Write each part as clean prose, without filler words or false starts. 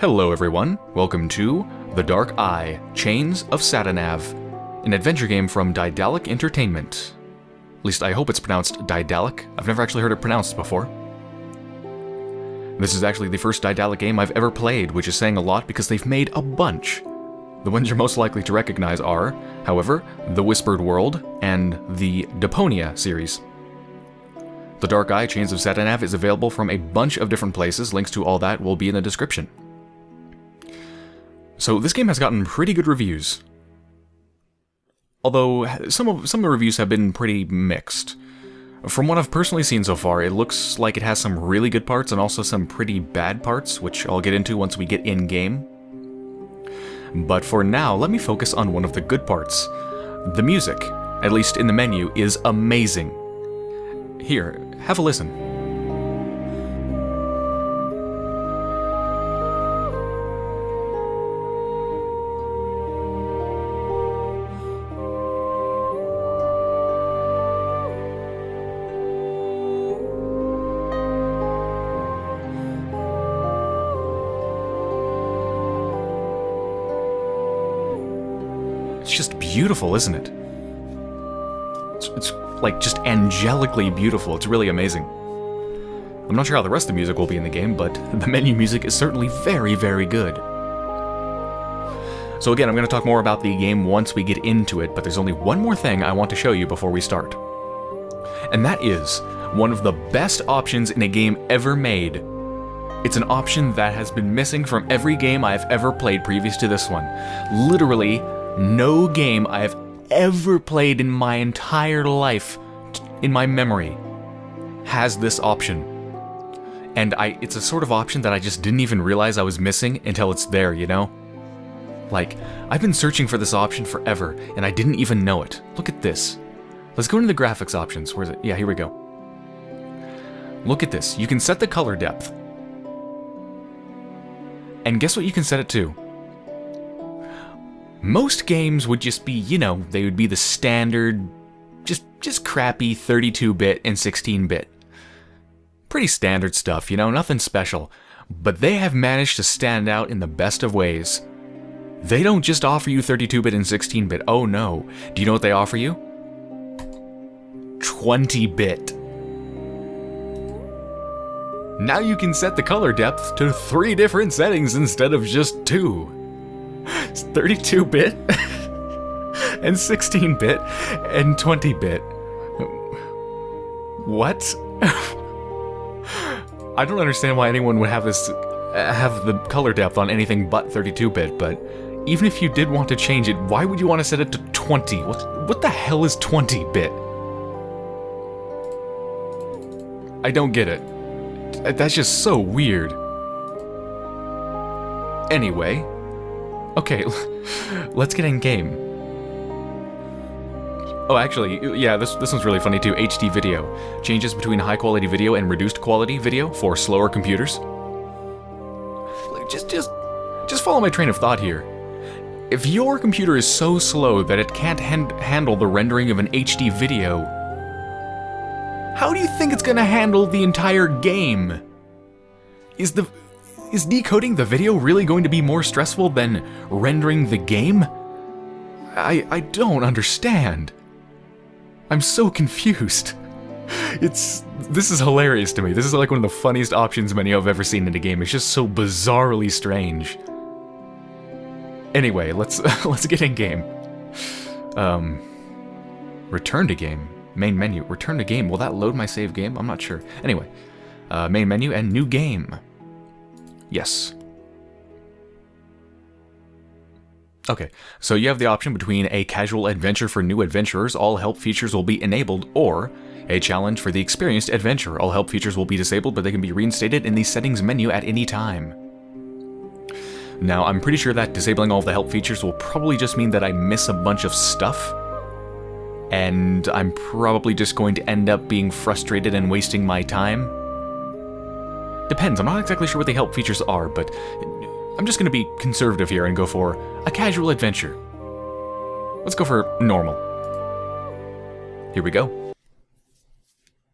Hello everyone, welcome to The Dark Eye, Chains of Satinav, an adventure game from Daedalic Entertainment. At least I hope it's pronounced Daedalic. I've never actually heard it pronounced before. This is actually the first Daedalic game I've ever played, which is saying a lot because they've made a bunch. The ones you're most likely to recognize are, however, The Whispered World and the Deponia series. The Dark Eye, Chains of Satinav is available from a bunch of different places. Links to all that will be in the description. So this game has gotten pretty good reviews. Although some of the reviews have been pretty mixed. From what I've personally seen so far, it looks like it has some really good parts and also some pretty bad parts, which I'll get into once we get in-game. But for now, let me focus on one of the good parts. The music, at least in the menu, is amazing. Here, have a listen. It's just beautiful, isn't it? It's like just angelically beautiful. It's really amazing. I'm not sure how the rest of the music will be in the game, but the menu music is certainly very, very good. So again, I'm going to talk more about the game once we get into it, but there's only one more thing I want to show you before we start. And that is one of the best options in a game ever made. It's an option that has been missing from every game I've ever played previous to this one. Literally, no game I have ever played in my entire life, in my memory, has this option. And it's a sort of option that I just didn't even realize I was missing until it's there, you know? Like, I've been searching for this option forever, and I didn't even know it. Look at this. Let's go into the graphics options. Where's it? Yeah, here we go. Look at this. You can set the color depth. And guess what you can set it to? Most games would just be, you know, they would be the standard, just crappy 32-bit and 16-bit. Pretty standard stuff, you know, nothing special. But they have managed to stand out in the best of ways. They don't just offer you 32-bit and 16-bit, oh no. Do you know what they offer you? 20-bit. Now you can set the color depth to 3 different settings instead of just 2. 32-bit and 16-bit and 20-bit. What? I don't understand why anyone would have the color depth on anything but 32-bit, but even if you did want to change it, why would you want to set it to 20? What the hell is 20-bit? I don't get it. That's just so weird. Anyway, okay, let's get in game. Oh, actually, yeah, this one's really funny too. HD video. Changes between high quality video and reduced quality video for slower computers. Just follow my train of thought here. If your computer is so slow that it can't handle the rendering of an HD video, how do you think it's gonna handle the entire game? Is decoding the video really going to be more stressful than rendering the game? I don't understand. I'm so confused. This is hilarious to me. This is like one of the funniest options menu I've ever seen in a game. It's just so bizarrely strange. Anyway, let's get in game. Return to game. Main menu. Return to game. Will that load my save game? I'm not sure. Anyway, main menu and new game. Yes. Okay, so you have the option between a casual adventure for new adventurers, all help features will be enabled, or a challenge for the experienced adventurer. All help features will be disabled, but they can be reinstated in the settings menu at any time. Now, I'm pretty sure that disabling all of the help features will probably just mean that I miss a bunch of stuff, and I'm probably just going to end up being frustrated and wasting my time. Depends, I'm not exactly sure what the help features are, but I'm just going to be conservative here and go for a casual adventure. Let's go for normal. Here we go.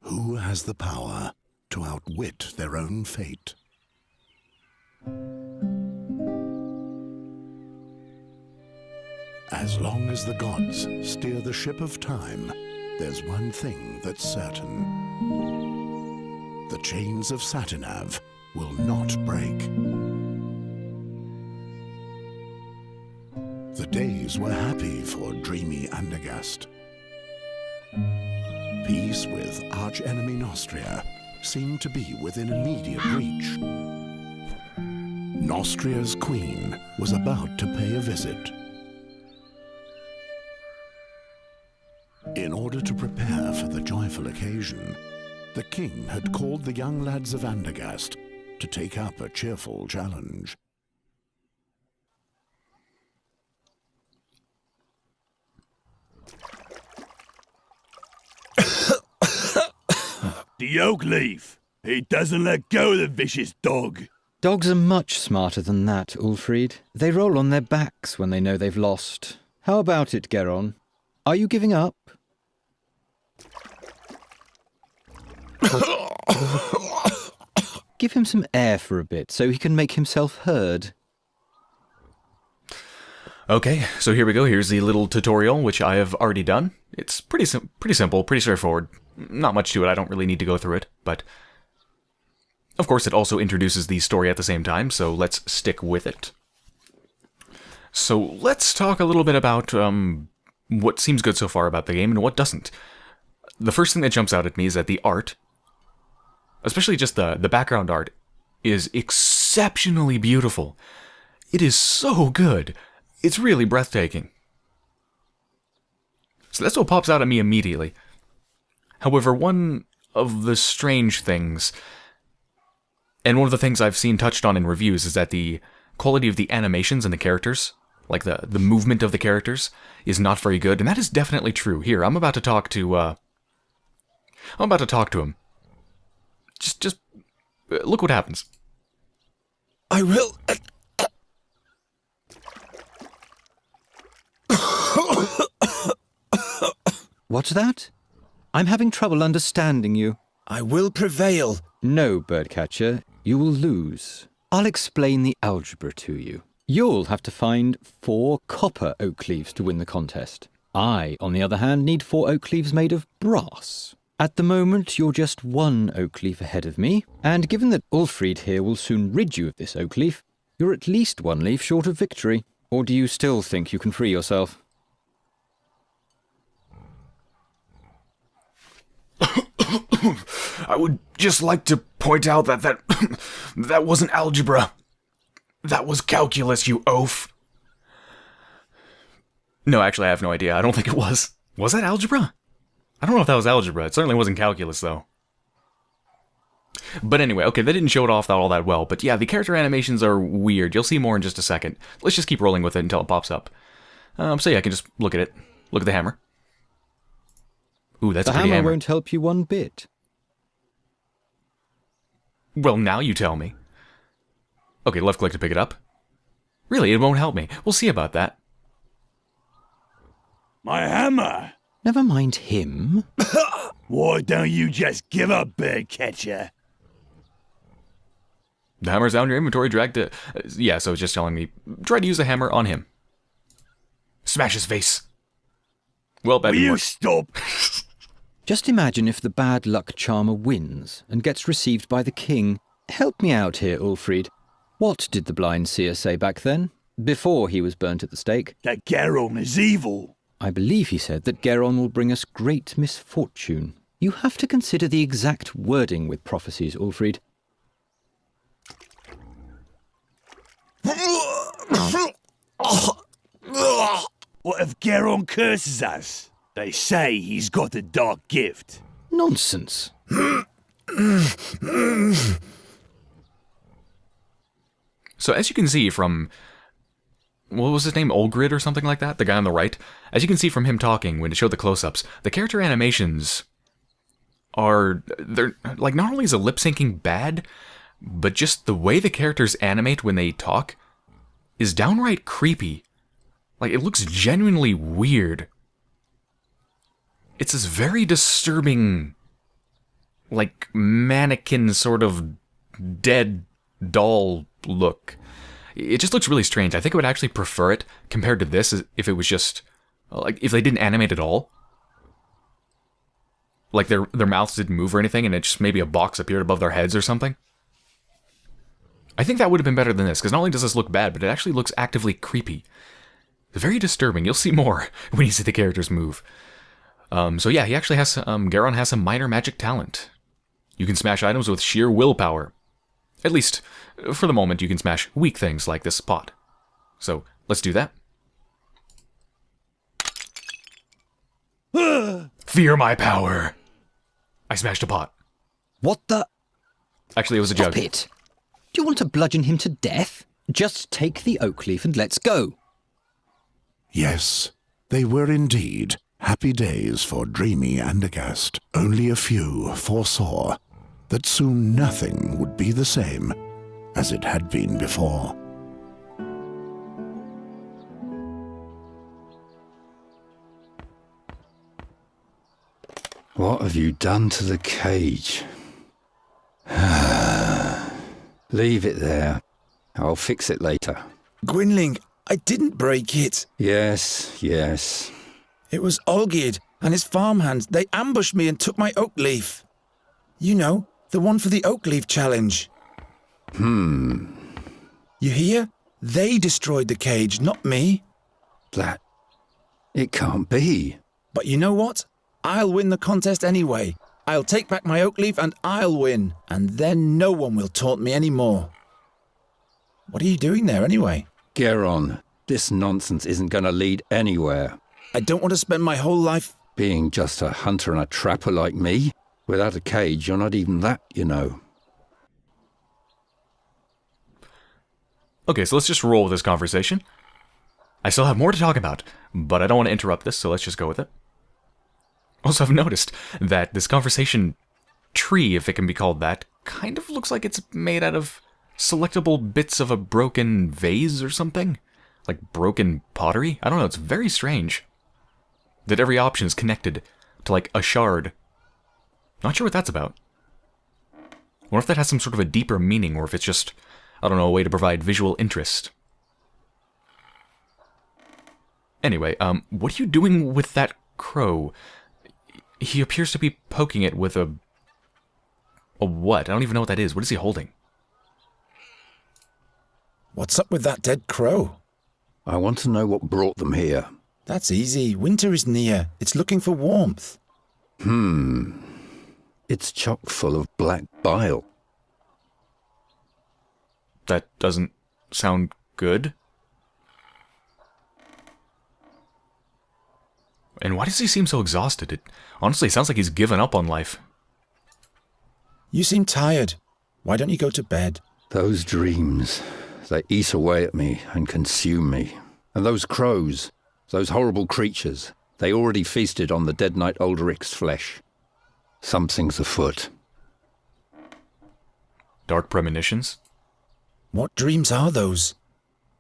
Who has the power to outwit their own fate? As long as the gods steer the ship of time, there's one thing that's certain. The chains of Satinav will not break. The days were happy for dreamy Andergast. Peace with arch-enemy Nostria seemed to be within immediate reach. Nostria's queen was about to pay a visit. In order to prepare for the joyful occasion, the king had called the young lads of Andergast to take up a cheerful challenge. The oak leaf. He doesn't let go of the vicious dog. Dogs are much smarter than that, Ulfried. They roll on their backs when they know they've lost. How about it, Geron? Are you giving up? Give him some air for a bit so he can make himself heard. Okay, so here we go. Here's the little tutorial, which I have already done. It's pretty simple, pretty straightforward. Not much to it. I don't really need to go through it, but of course it also introduces the story at the same time, so let's stick with it. So let's talk a little bit about what seems good so far about the game and what doesn't. The first thing that jumps out at me is that the art, especially just the background art, is exceptionally beautiful. It is so good. It's really breathtaking. So that's what pops out at me immediately. However, one of the strange things, and one of the things I've seen touched on in reviews, is that the quality of the animations and the characters, like the movement of the characters, is not very good, and that is definitely true. Here, I'm about to talk to him. Just look what happens. I will. What's that? I'm having trouble understanding you. I will prevail. No, Birdcatcher, you will lose. I'll explain the algebra to you. You'll have to find 4 copper oak leaves to win the contest. I, on the other hand, need 4 oak leaves made of brass. At the moment, you're just 1 oak leaf ahead of me, and given that Ulfried here will soon rid you of this oak leaf, you're at least 1 leaf short of victory. Or do you still think you can free yourself? I would just like to point out that that wasn't algebra. That was calculus, you oaf. No, actually, I have no idea. I don't think it was. Was that algebra? I don't know if that was algebra. It certainly wasn't calculus, though. But anyway, okay, they didn't show it off all that well. But yeah, the character animations are weird. You'll see more in just a second. Let's just keep rolling with it until it pops up. So yeah, I can just look at it. Look at the hammer. Ooh, that's a pretty hammer. The hammer won't help you one bit. Well, now you tell me. Okay, left click to pick it up. Really, it won't help me. We'll see about that. My hammer. Never mind him. Why don't you just give up, Birdcatcher? The hammer's down in your inventory, drag to... yeah, so it's just telling me, try to use the hammer on him. Smash his face. Well, that Will didn't you work. stop? Just imagine if the bad luck charmer wins and gets received by the king. Help me out here, Ulfried. What did the blind seer say back then, before he was burnt at the stake? That Geron is evil. I believe he said that Geron will bring us great misfortune. You have to consider the exact wording with prophecies, Ulfried. What if Geron curses us? They say he's got a dark gift. Nonsense. So as you can see from... what was his name? Olgrid or something like that? The guy on the right? As you can see from him talking, when it showed the close-ups, the character animations are... they're... like, not only is the lip-syncing bad, but just the way the characters animate when they talk is downright creepy. Like, it looks genuinely weird. It's this very disturbing, like, mannequin sort of dead doll look. It just looks really strange. I think I would actually prefer it compared to this if it was just, like, if they didn't animate at all. Like their mouths didn't move or anything, and it just maybe a box appeared above their heads or something. I think that would have been better than this, because not only does this look bad, but it actually looks actively creepy. Very disturbing. You'll see more when you see the characters move. So yeah, he actually has, Geron has some minor magic talent. You can smash items with sheer willpower. At least, for the moment, you can smash weak things like this pot. So, let's do that. Fear my power! I smashed a pot. What the? Actually, it was a jug. Stop it! Do you want to bludgeon him to death? Just take the oak leaf and let's go. Yes, they were indeed happy days for Dreamy and Agast. Only a few foresaw that soon nothing would be the same as it had been before. What have you done to the cage? Leave it there. I'll fix it later. Gwynling, I didn't break it. Yes, yes. It was Olgierd and his farmhands. They ambushed me and took my oak leaf. You know, the one for the oak leaf challenge. You hear? They destroyed the cage, not me. That... It can't be. But you know what? I'll win the contest anyway. I'll take back my oak leaf and I'll win. And then no one will taunt me anymore. What are you doing there anyway? Geron, this nonsense isn't going to lead anywhere. I don't want to spend my whole life... Being just a hunter and a trapper like me, without a cage, you're not even that, you know. Okay, so let's just roll with this conversation. I still have more to talk about, but I don't want to interrupt this, so let's just go with it. Also, I've noticed that this conversation tree, if it can be called that, kind of looks like it's made out of selectable bits of a broken vase or something. Like broken pottery? I don't know, it's very strange. That every option is connected to like a shard. Not sure what that's about. Or if that has some sort of a deeper meaning, or if it's just, I don't know, a way to provide visual interest. Anyway, what are you doing with that crow? He appears to be poking it with a what? I don't even know what that is. What is he holding? What's up with that dead crow? I want to know what brought them here. That's easy. Winter is near. It's looking for warmth. It's chock full of black bile. That doesn't sound good. And why does he seem so exhausted? It honestly sounds like he's given up on life. You seem tired. Why don't you go to bed? Those dreams, they eat away at me and consume me. And those crows, those horrible creatures, they already feasted on the dead knight Ulrich's flesh. Something's afoot. Dark premonitions? What dreams are those?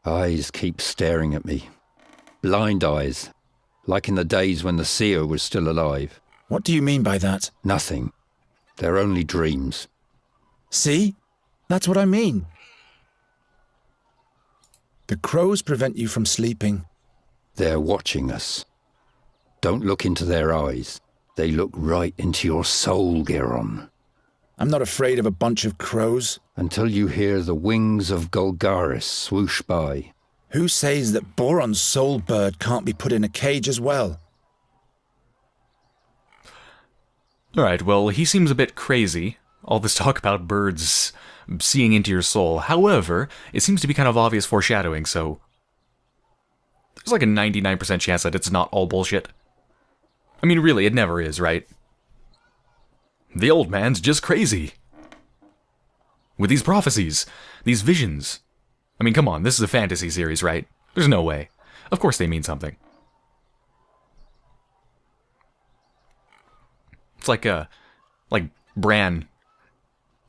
Eyes keep staring at me. Blind eyes. Like in the days when the seer was still alive. What do you mean by that? Nothing. They're only dreams. See? That's what I mean. The crows prevent you from sleeping. They're watching us. Don't look into their eyes. They look right into your soul, Geron. I'm not afraid of a bunch of crows. Until you hear the wings of Golgaris swoosh by. Who says that Boron's soul bird can't be put in a cage as well? Alright, well, he seems a bit crazy. All this talk about birds seeing into your soul. However, it seems to be kind of obvious foreshadowing, so there's like a 99% chance that it's not all bullshit. I mean, really, it never is, right? The old man's just crazy. With these prophecies, these visions. I mean, come on, this is a fantasy series, right? There's no way. Of course they mean something. It's like Bran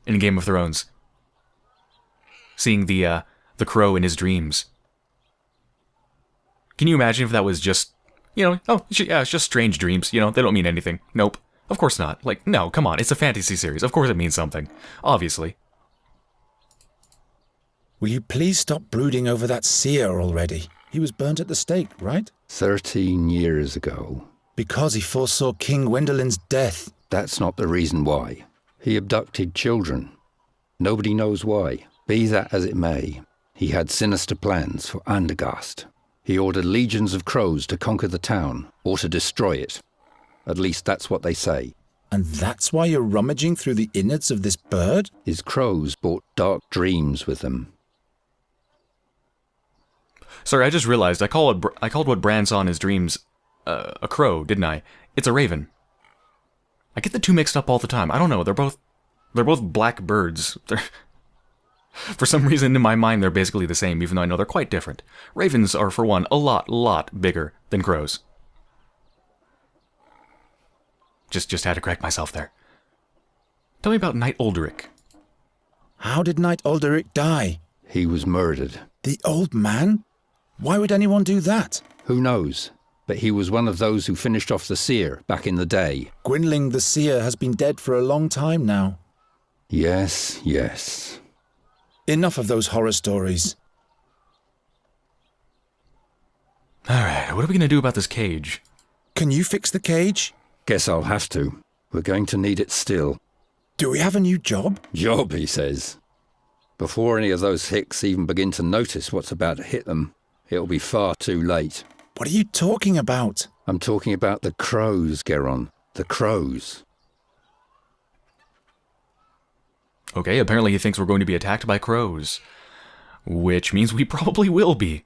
in Game of Thrones. Seeing the crow in his dreams. Can you imagine if that was just, you know, oh, yeah, it's just strange dreams, you know, they don't mean anything. Nope. Of course not. Like, no, come on, it's a fantasy series. Of course it means something. Obviously. Will you please stop brooding over that seer already? He was burnt at the stake, right? 13 years ago. Because he foresaw King Gwendolen's death. That's not the reason why. He abducted children. Nobody knows why. Be that as it may, he had sinister plans for Andergast. He ordered legions of crows to conquer the town, or to destroy it. At least that's what they say. And that's why you're rummaging through the innards of this bird? His crows brought dark dreams with them. Sorry, I just realized I called what Bran saw in his dreams a crow, didn't I? It's a raven. I get the two mixed up all the time. I don't know. They're both black birds. For some reason in my mind they're basically the same, even though I know they're quite different. Ravens are, for one, a lot bigger than crows. Just had to correct myself there. Tell me about Knight Ulderic. How did Knight Ulderic die? He was murdered. The old man? Why would anyone do that? Who knows? But he was one of those who finished off the seer back in the day. Gwynling the seer has been dead for a long time now. Yes, yes. Enough of those horror stories. Alright, what are we going to do about this cage? Can you fix the cage? Guess I'll have to. We're going to need it still. Do we have a new job? Job, he says. Before any of those hicks even begin to notice what's about to hit them, it'll be far too late. What are you talking about? I'm talking about the crows, Geron. The crows. Okay, apparently he thinks we're going to be attacked by crows. Which means we probably will be.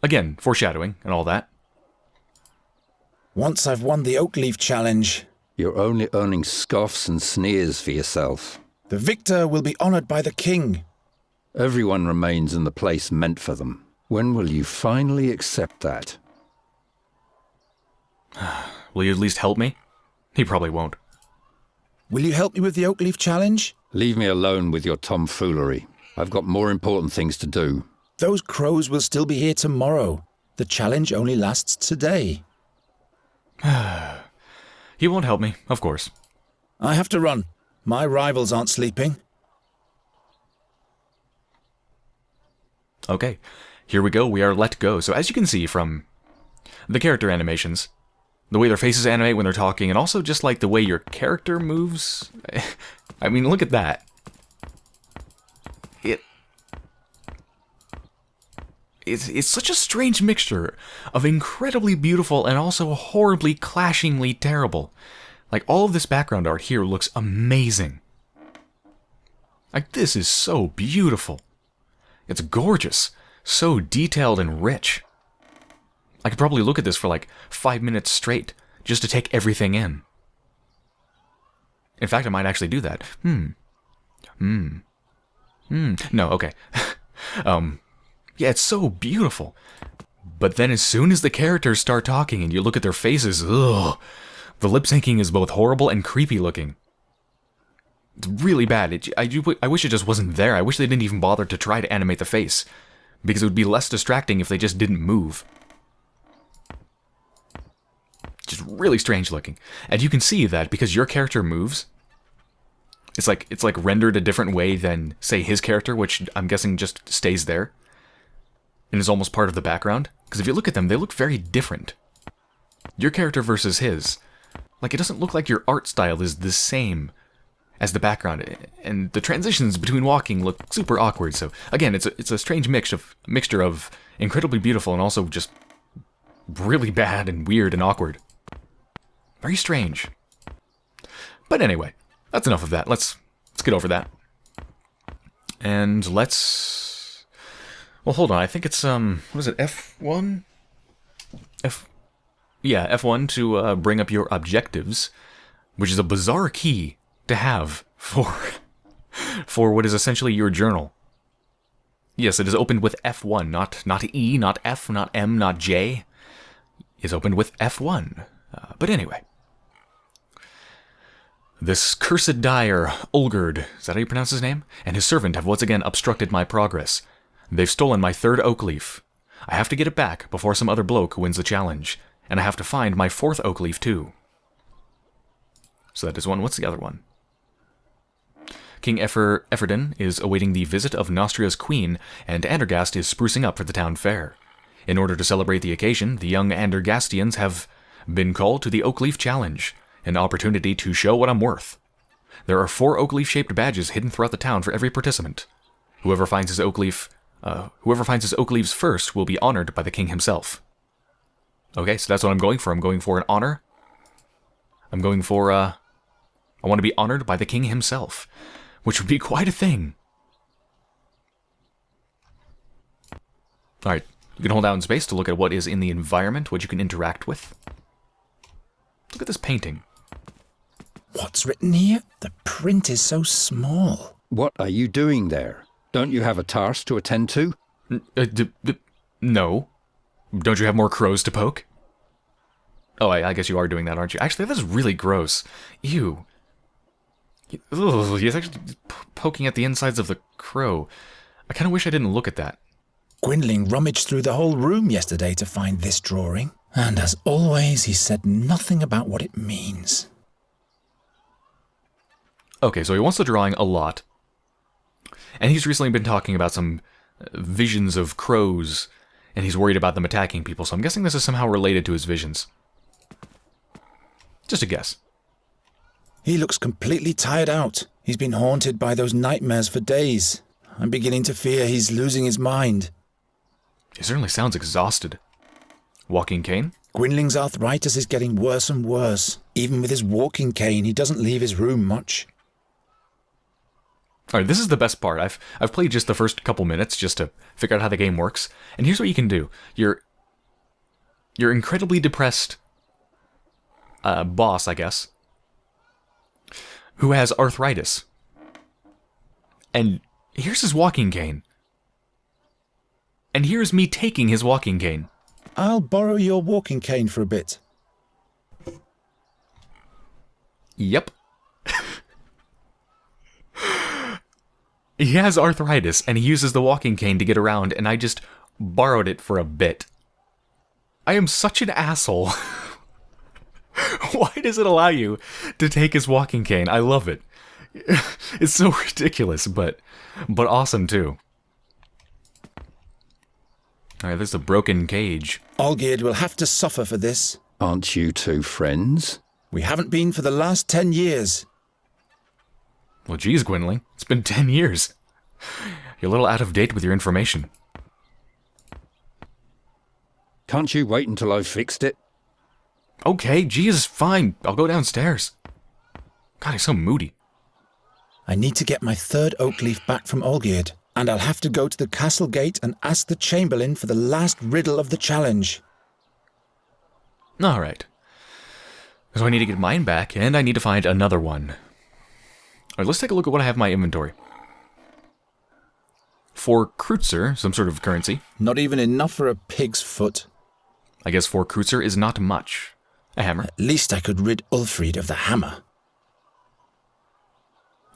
Again, foreshadowing and all that. Once I've won the Oakleaf Challenge, You're only earning scoffs and sneers for yourself. the victor will be honoured by the king. Everyone remains in the place meant for them. When will you finally accept that? Will you at least help me? He probably won't. Will you help me with the Oakleaf Challenge? Leave me alone with your tomfoolery. I've got more important things to do. Those crows will still be here tomorrow. The challenge only lasts today. He won't help me, of course. I have to run. My rivals aren't sleeping. Okay, here we go. We are let go. So as you can see from the character animations, the way their faces animate when they're talking, and also just like the way your character moves. I mean, look at that. It's such a strange mixture of incredibly beautiful and also horribly, clashingly terrible. Like, all of this background art here looks amazing. Like, this is so beautiful. It's gorgeous. So detailed and rich. I could probably look at this for like 5 minutes straight, just to take everything in. In fact, I might actually do that. No, okay. Yeah, it's so beautiful. But then as soon as the characters start talking and you look at their faces, ugh, the lip syncing is both horrible and creepy looking. It's really bad. I wish it just wasn't there. I wish they didn't even bother to try to animate the face, because it would be less distracting if they just didn't move. Just really strange looking. And you can see that because your character moves, it's like rendered a different way than, say, his character, which I'm guessing just stays there and is almost part of the background. Because if you look at them, they look very different. Your character versus his. Like, it doesn't look like your art style is the same as the background, and the transitions between walking look super awkward. So again, it's a strange mixture of incredibly beautiful and also just really bad and weird and awkward. Very strange. But anyway, that's enough of that. Let's get over that. And let's... Well, hold on. I think it's, what is it, F1? Yeah, F1 to bring up your objectives, which is a bizarre key to have for what is essentially your journal. Yes, it is opened with F1, not E, not F, not M, not J. It's opened with F1. But anyway. This cursed dyer, Olgerd, is that how you pronounce his name? And his servant have once again obstructed my progress. They've stolen my third oak leaf. I have to get it back before some other bloke wins the challenge. And I have to find my fourth oak leaf too. So that is one. What's the other one? King Efferdin is awaiting the visit of Nostria's queen, and Andergast is sprucing up for the town fair. In order to celebrate the occasion, the young Andergastians have been called to the Oakleaf Challenge, an opportunity to show what I'm worth. There are 4 oak-leaf-shaped badges hidden throughout the town for every participant. Whoever finds his oak leaves first will be honored by the king himself. Okay, so that's what I'm going for. I'm going for an honor. I'm going for, I want to be honored by the king himself, which would be quite a thing. Alright, you can hold down space to look at what is in the environment, what you can interact with. Look at this painting. What's written here? The print is so small. What are you doing there? Don't you have a task to attend to? No. Don't you have more crows to poke? Oh, I guess you are doing that, aren't you? Actually, that's really gross. Ew. Ugh, he's actually poking at the insides of the crow. I kind of wish I didn't look at that. Gwynling rummaged through the whole room yesterday to find this drawing, and as always, he said nothing about what it means. Okay, so he wants the drawing a lot. And he's recently been talking about some visions of crows, and he's worried about them attacking people, so I'm guessing this is somehow related to his visions. Just a guess. He looks completely tired out. He's been haunted by those nightmares for days. I'm beginning to fear he's losing his mind. He certainly sounds exhausted. Walking cane? Gwynling's arthritis is getting worse and worse. Even with his walking cane, he doesn't leave his room much. Alright, this is the best part. I've played just the first couple minutes just to figure out how the game works. And here's what you can do. You're incredibly depressed boss, I guess, who has arthritis. And here's his walking cane. And here's me taking his walking cane. I'll borrow your walking cane for a bit. Yep. He has arthritis, and he uses the walking cane to get around, and I just borrowed it for a bit. I am such an asshole. Why does it allow you to take his walking cane? I love it. It's so ridiculous, but awesome, too. Alright, there's a broken cage. Olgierd will have to suffer for this. Aren't you two friends? We haven't been for the last 10 years. Well, geez, Gwynling. It's been 10 years. You're a little out of date with your information. Can't you wait until I've fixed it? Okay, geez, fine. I'll go downstairs. God, he's so moody. I need to get my 3rd oak leaf back from Olgierd, and I'll have to go to the castle gate and ask the chamberlain for the last riddle of the challenge. Alright. So I need to get mine back, and I need to find another one. Alright, let's take a look at what I have in my inventory. For Kreutzer, some sort of currency. Not even enough for a pig's foot. I guess 4 Kreutzer is not much. A hammer. At least I could rid Ulfried of the hammer.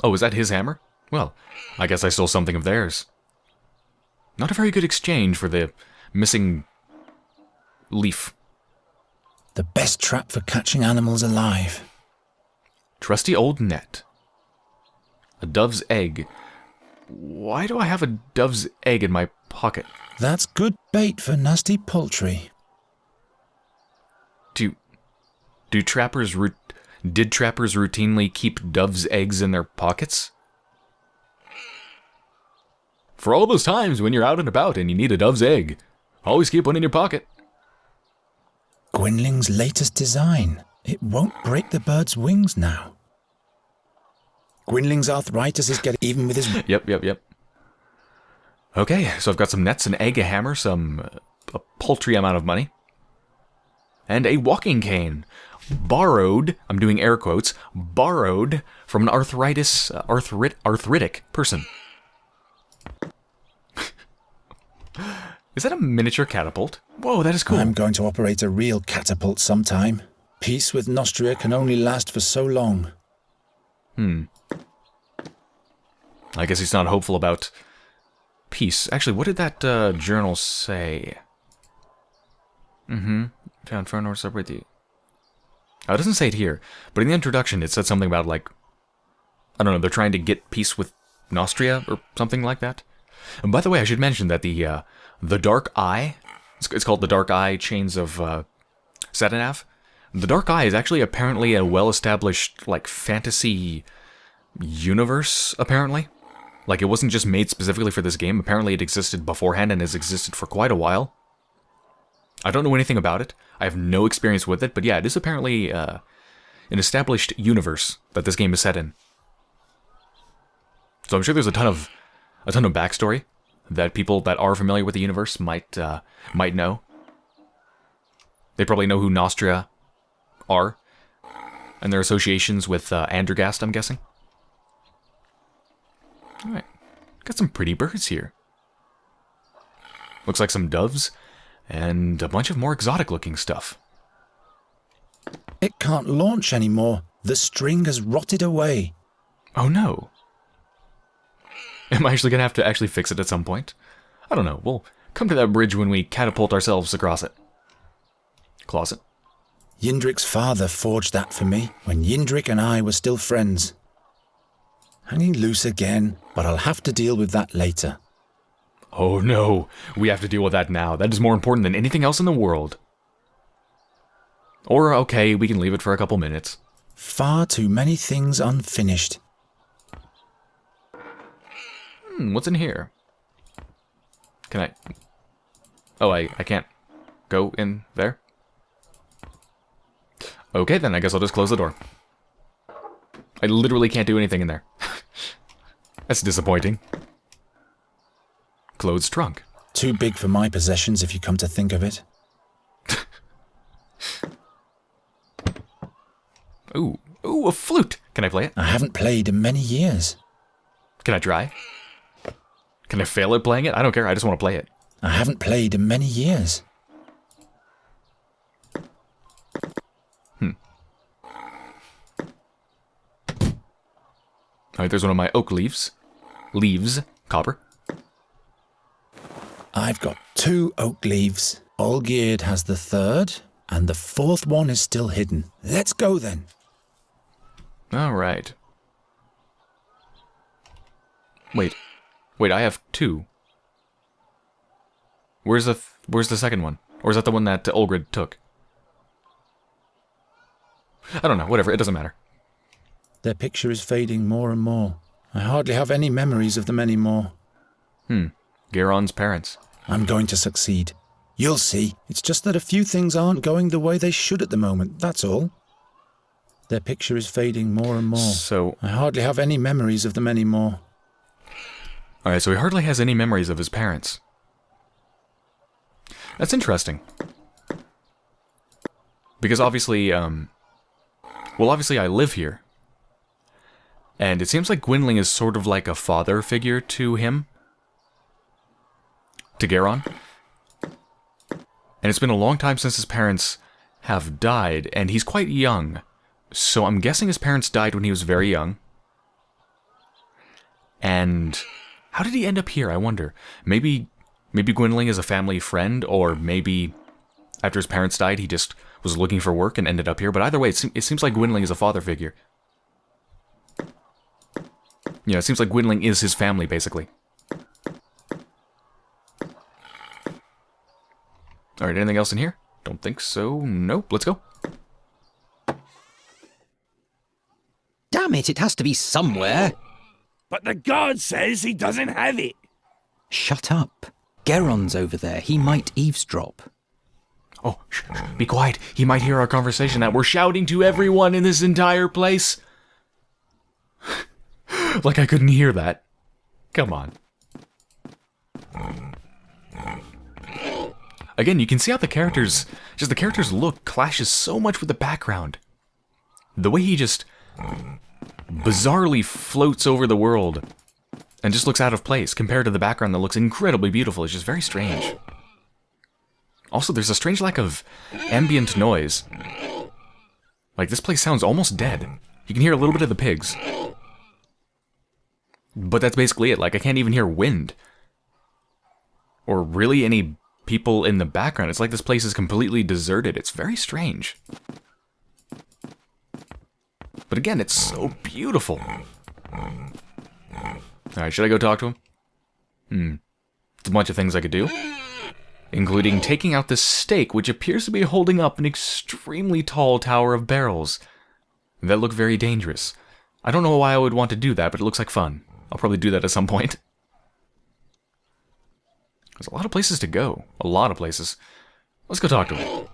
Oh, is that his hammer? Well, I guess I stole something of theirs. Not a very good exchange for the missing leaf. The best trap for catching animals alive. Trusty old net. A dove's egg. Why do I have a dove's egg in my pocket? That's good bait for nasty poultry. Did trappers routinely keep dove's eggs in their pockets? For all those times when you're out and about and you need a dove's egg, always keep one in your pocket. Gwynling's latest design. It won't break the bird's wings now. Gwynling's arthritis is getting even with his... Yep. Okay, so I've got some nets, an egg, a hammer, a paltry amount of money, and a walking cane. Borrowed, I'm doing air quotes, borrowed from an arthritic person. Is that a miniature catapult? Whoa, that is cool. I'm going to operate a real catapult sometime. Peace with Nostria can only last for so long. I guess he's not hopeful about peace. Actually, what did that journal say? Town front or separate the... Oh, it doesn't say it here, but in the introduction it said something about, like, I don't know, they're trying to get peace with Nostria or something like that. And by the way, I should mention that the Dark Eye, it's called the Dark Eye Chains of Satinav. The Dark Eye is actually apparently a well-established, like, fantasy universe, apparently. Like, it wasn't just made specifically for this game. Apparently it existed beforehand and has existed for quite a while. I don't know anything about it. I have no experience with it, but yeah, it is apparently an established universe that this game is set in. So I'm sure there's a ton of backstory that people that are familiar with the universe might know. They probably know who Nostria are, and their associations with Andergast, I'm guessing. Alright, got some pretty birds here. Looks like some doves, and a bunch of more exotic-looking stuff. It can't launch anymore. The string has rotted away. Oh no. Am I actually going to have to actually fix it at some point? I don't know. We'll come to that bridge when we catapult ourselves across it. Closet. Yindrik's father forged that for me when Yindrik and I were still friends. Hanging loose again, but I'll have to deal with that later. Oh no, we have to deal with that now. That is more important than anything else in the world. Or, okay, we can leave it for a couple minutes. Far too many things unfinished. What's in here? Can I... Oh, I can't go in there? Okay, then I guess I'll just close the door. I literally can't do anything in there. That's disappointing. Clothes trunk. Too big for my possessions if you come to think of it. Ooh, a flute! Can I play it? I haven't played in many years. Can I try? Can I fail at playing it? I don't care, I just want to play it. I haven't played in many years. Alright, there's one of my oak leaves. Leaves. Copper. I've got 2 oak leaves. Olgierd has the 3rd, and the 4th one is still hidden. Let's go then. Alright. Wait, I have 2. Where's the second one? Or is that the one that Olgierd took? I don't know, whatever, it doesn't matter. Their picture is fading more and more. I hardly have any memories of them anymore. Geron's parents. I'm going to succeed. You'll see. It's just that a few things aren't going the way they should at the moment, that's all. Their picture is fading more and more. So... I hardly have any memories of them anymore. Alright, so he hardly has any memories of his parents. That's interesting. Because obviously, obviously I live here. And it seems like Gwynling is sort of like a father figure to him. To Geron. And it's been a long time since his parents have died, and he's quite young. So I'm guessing his parents died when he was very young. And how did he end up here, I wonder? Maybe Gwynling is a family friend, or maybe after his parents died he just was looking for work and ended up here. But either way, it seems like Gwynling is a father figure. Yeah, it seems like Gwynling is his family, basically. Alright, anything else in here? Don't think so. Nope, let's go. Damn it, it has to be somewhere. But the guard says he doesn't have it. Shut up. Geron's over there. He might eavesdrop. Oh, shh, be quiet. He might hear our conversation that we're shouting to everyone in this entire place. Like I couldn't hear that. Come on. Again, you can see how the characters' look clashes so much with the background. The way he just bizarrely floats over the world and just looks out of place compared to the background that looks incredibly beautiful. It's just very strange. Also, there's a strange lack of ambient noise. Like, this place sounds almost dead. You can hear a little bit of the pigs. But that's basically it. Like, I can't even hear wind. Or really any people in the background. It's like this place is completely deserted. It's very strange. But again, it's so beautiful. Alright, should I go talk to him? There's a bunch of things I could do, including taking out this stake, which appears to be holding up an extremely tall tower of barrels that look very dangerous. I don't know why I would want to do that, but it looks like fun. I'll probably do that at some point. There's a lot of places to go. A lot of places. Let's go talk to him.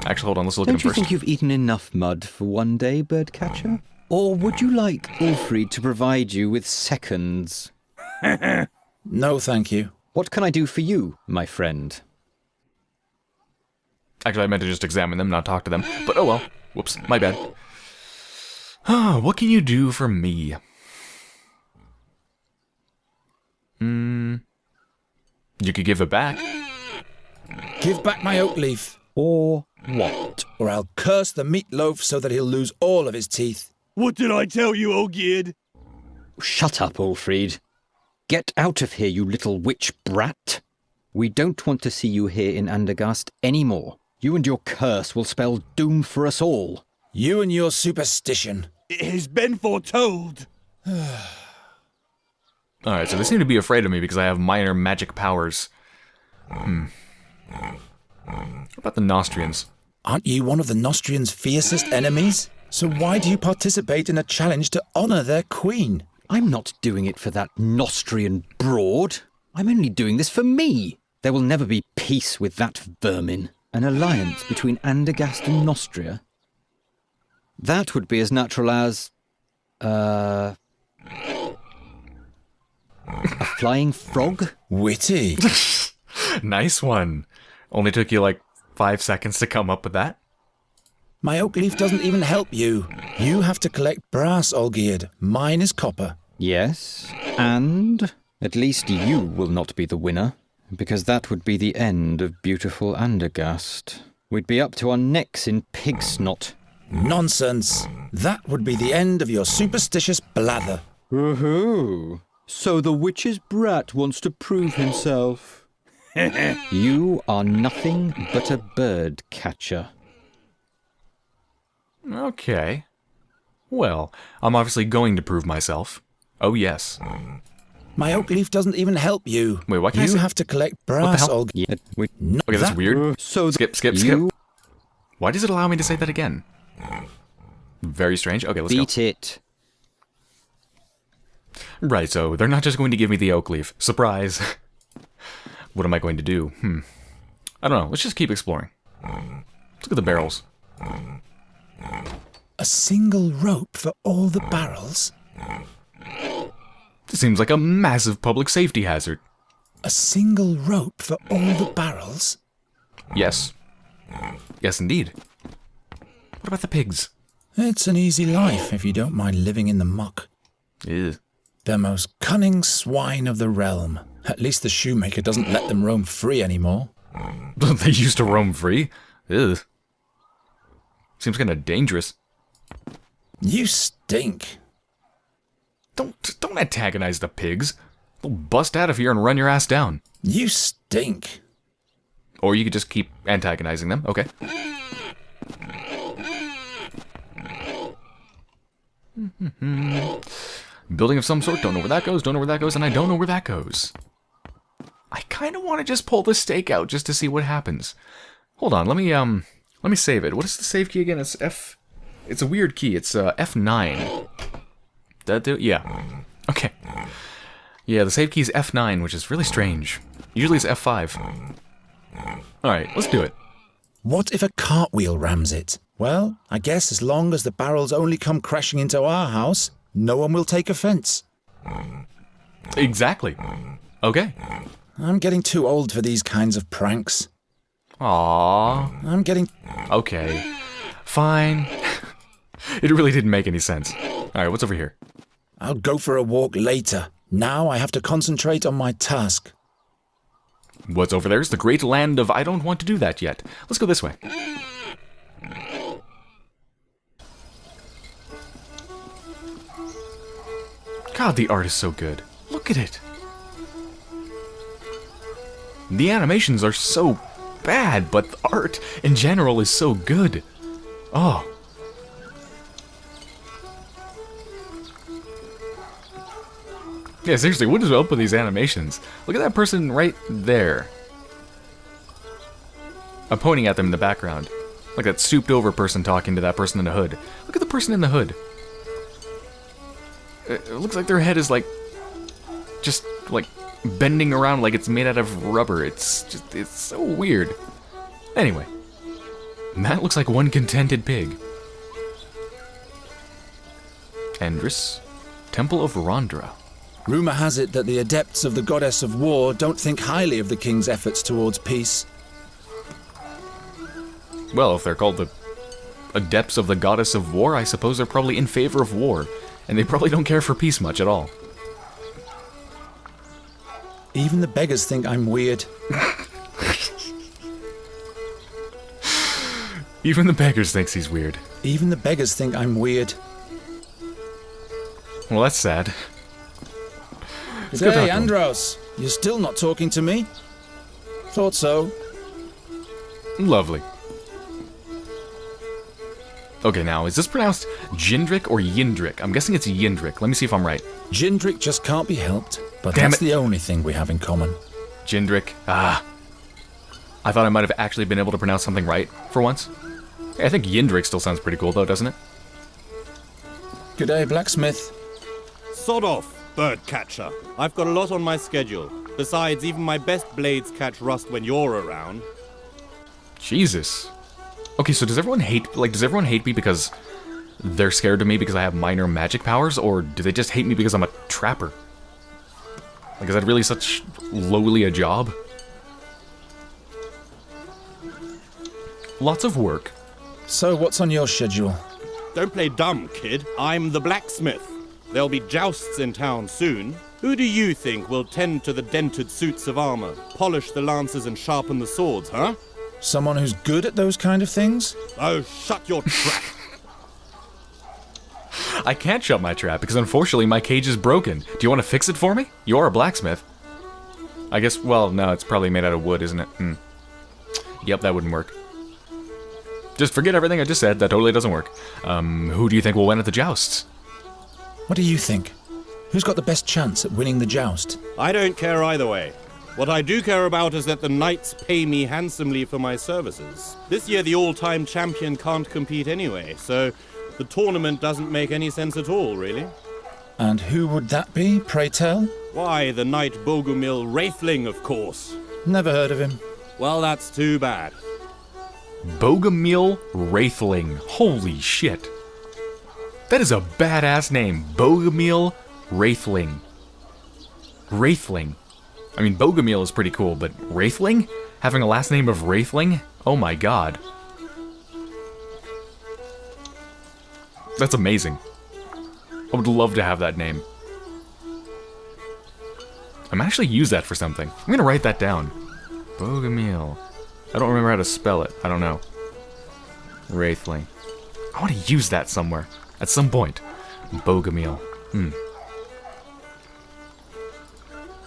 Actually, hold on, let's look at him Don't you first. think you've eaten enough mud for one day, birdcatcher? Or would you like Ulfried to provide you with seconds? No, thank you. What can I do for you, my friend? Actually, I meant to just examine them, not talk to them. But oh well. Whoops, my bad. What can you do for me? You could give it back. Give back my oak leaf, Or what? or I'll curse the meatloaf so that he'll lose all of his teeth. What did I tell you, Olgierd? Shut up, Ulfried. Get out of here, you little witch brat. We don't want to see you here in Andergast anymore. You and your curse will spell doom for us all. You and your superstition. It has been foretold. Alright, so they seem to be afraid of me because I have minor magic powers. What about the Nostrians? Aren't you one of the Nostrians' fiercest enemies? So why do you participate in a challenge to honor their queen? I'm not doing it for that Nostrian broad. I'm only doing this for me. There will never be peace with that vermin. An alliance between Andergast and Nostria? That would be as natural as... a flying frog? Witty. Nice one. Only took you like 5 seconds to come up with that. My oak leaf doesn't even help you. You have to collect brass, Olgierd. Mine is copper. Yes, and at least you will not be the winner, because that would be the end of beautiful Andergast. We'd be up to our necks in pig snot. Nonsense. That would be the end of your superstitious blather. Woohoo! So the witch's brat wants to prove himself. You are nothing but a bird catcher. Okay. Well, I'm obviously going to prove myself. Oh, yes. My oak leaf doesn't even help you. Wait, what can I You say? have to collect brass, hell? Olgierd. Yeah, Okay, that's weird. so Skip. you Why does it allow me to say that again? Very strange. Okay, let's go. beat it. Right, so they're not just going to give me the oak leaf. Surprise. What am I going to do? I don't know. Let's just keep exploring. Let's look at the barrels. A single rope for all the barrels? This seems like a massive public safety hazard. A single rope for all the barrels? Yes. Yes, indeed. What about the pigs? It's an easy life if you don't mind living in the muck. Ew. The most cunning swine of the realm. At least the shoemaker doesn't let them roam free anymore. They used to roam free. Ew. Seems kind of dangerous. You stink. Don't antagonize the pigs. They'll bust out of here and run your ass down. You stink. Or you could just keep antagonizing them. Okay. Building of some sort. Don't know where that goes. Don't know where that goes. And I don't know where that goes. I kind of want to just pull the stake out just to see what happens. Hold on. Let me save it. What is the save key again? It's F. It's a weird key. It's F9. That do? Yeah. Okay. Yeah, the save key is F9, which is really strange. Usually it's F5. Alright, let's do it. What if a cartwheel rams it? Well, I guess as long as the barrels only come crashing into our house, no one will take offense. Exactly. Okay. I'm getting too old for these kinds of pranks. Aww. I'm getting... Okay. Fine. It really didn't make any sense. Alright, what's over here? I'll go for a walk later. Now I have to concentrate on my task. What's over there is the great land of I don't want to do that yet. Let's go this way. God, the art is so good. Look at it. The animations are so bad, but the art in general is so good. Oh. Yeah, seriously, what is up with these animations? Look at that person right there. I'm pointing at them in the background. Like that souped over person talking to that person in the hood. Look at the person in the hood. It looks like their head is like, just like bending around like it's made out of rubber. It's so weird. Anyway, that looks like one contented pig. Endris, Temple of Rondra. Rumour has it that the adepts of the goddess of war don't think highly of the king's efforts towards peace. Well, if they're called the adepts of the goddess of war, I suppose they're probably in favor of war, and they probably don't care for peace much at all. Even the beggars think I'm weird. Even the beggars thinks he's weird. Even the beggars think I'm weird. Well, that's sad. Good go talk day, to him. Andros. You're still not talking to me? Thought so. Lovely. Okay, now, is this pronounced Jindrik or Yindrik? I'm guessing it's Yindrik. Let me see if I'm right. Jindrik just can't be helped, but Damn that's it. the only thing we have in common. Jindrik. Ah. I thought I might have actually been able to pronounce something right for once. I think Yindrik still sounds pretty cool, though, doesn't it? Good day, blacksmith. Sod off, bird catcher. I've got a lot on my schedule. Besides, even my best blades catch rust when you're around. Jesus. Okay, so does everyone hate me because they're scared of me because I have minor magic powers, or do they just hate me because I'm a trapper? Like, is that really such lowly a job? Lots of work. So, what's on your schedule? Don't play dumb, kid. I'm the blacksmith. There'll be jousts in town soon. Who do you think will tend to the dented suits of armor, polish the lances and sharpen the swords, huh? Someone who's good at those kind of things? Oh, shut your trap. I can't shut my trap because unfortunately my cage is broken. Do you want to fix it for me? You are a blacksmith. I guess, well, no, it's probably made out of wood, isn't it? Yep, that wouldn't work. Just forget everything I just said. That totally doesn't work. Who do you think will win at the jousts? What do you think? Who's got the best chance at winning the joust? I don't care either way. What I do care about is that the knights pay me handsomely for my services. This year the all-time champion can't compete anyway, so the tournament doesn't make any sense at all, really. And who would that be, pray tell? Why, the knight Bogumil Wraithling, of course. Never heard of him. Well, that's too bad. Bogumil Wraithling. Holy shit. That is a badass name. Bogumil Wraithling. Wraithling. I mean, Bogumil is pretty cool, but Wraithling? Having a last name of Wraithling? Oh my god. That's amazing. I would love to have that name. I might actually use that for something. I'm gonna write that down. Bogumil. I don't remember how to spell it. I don't know. Wraithling. I want to use that somewhere. At some point. Bogumil.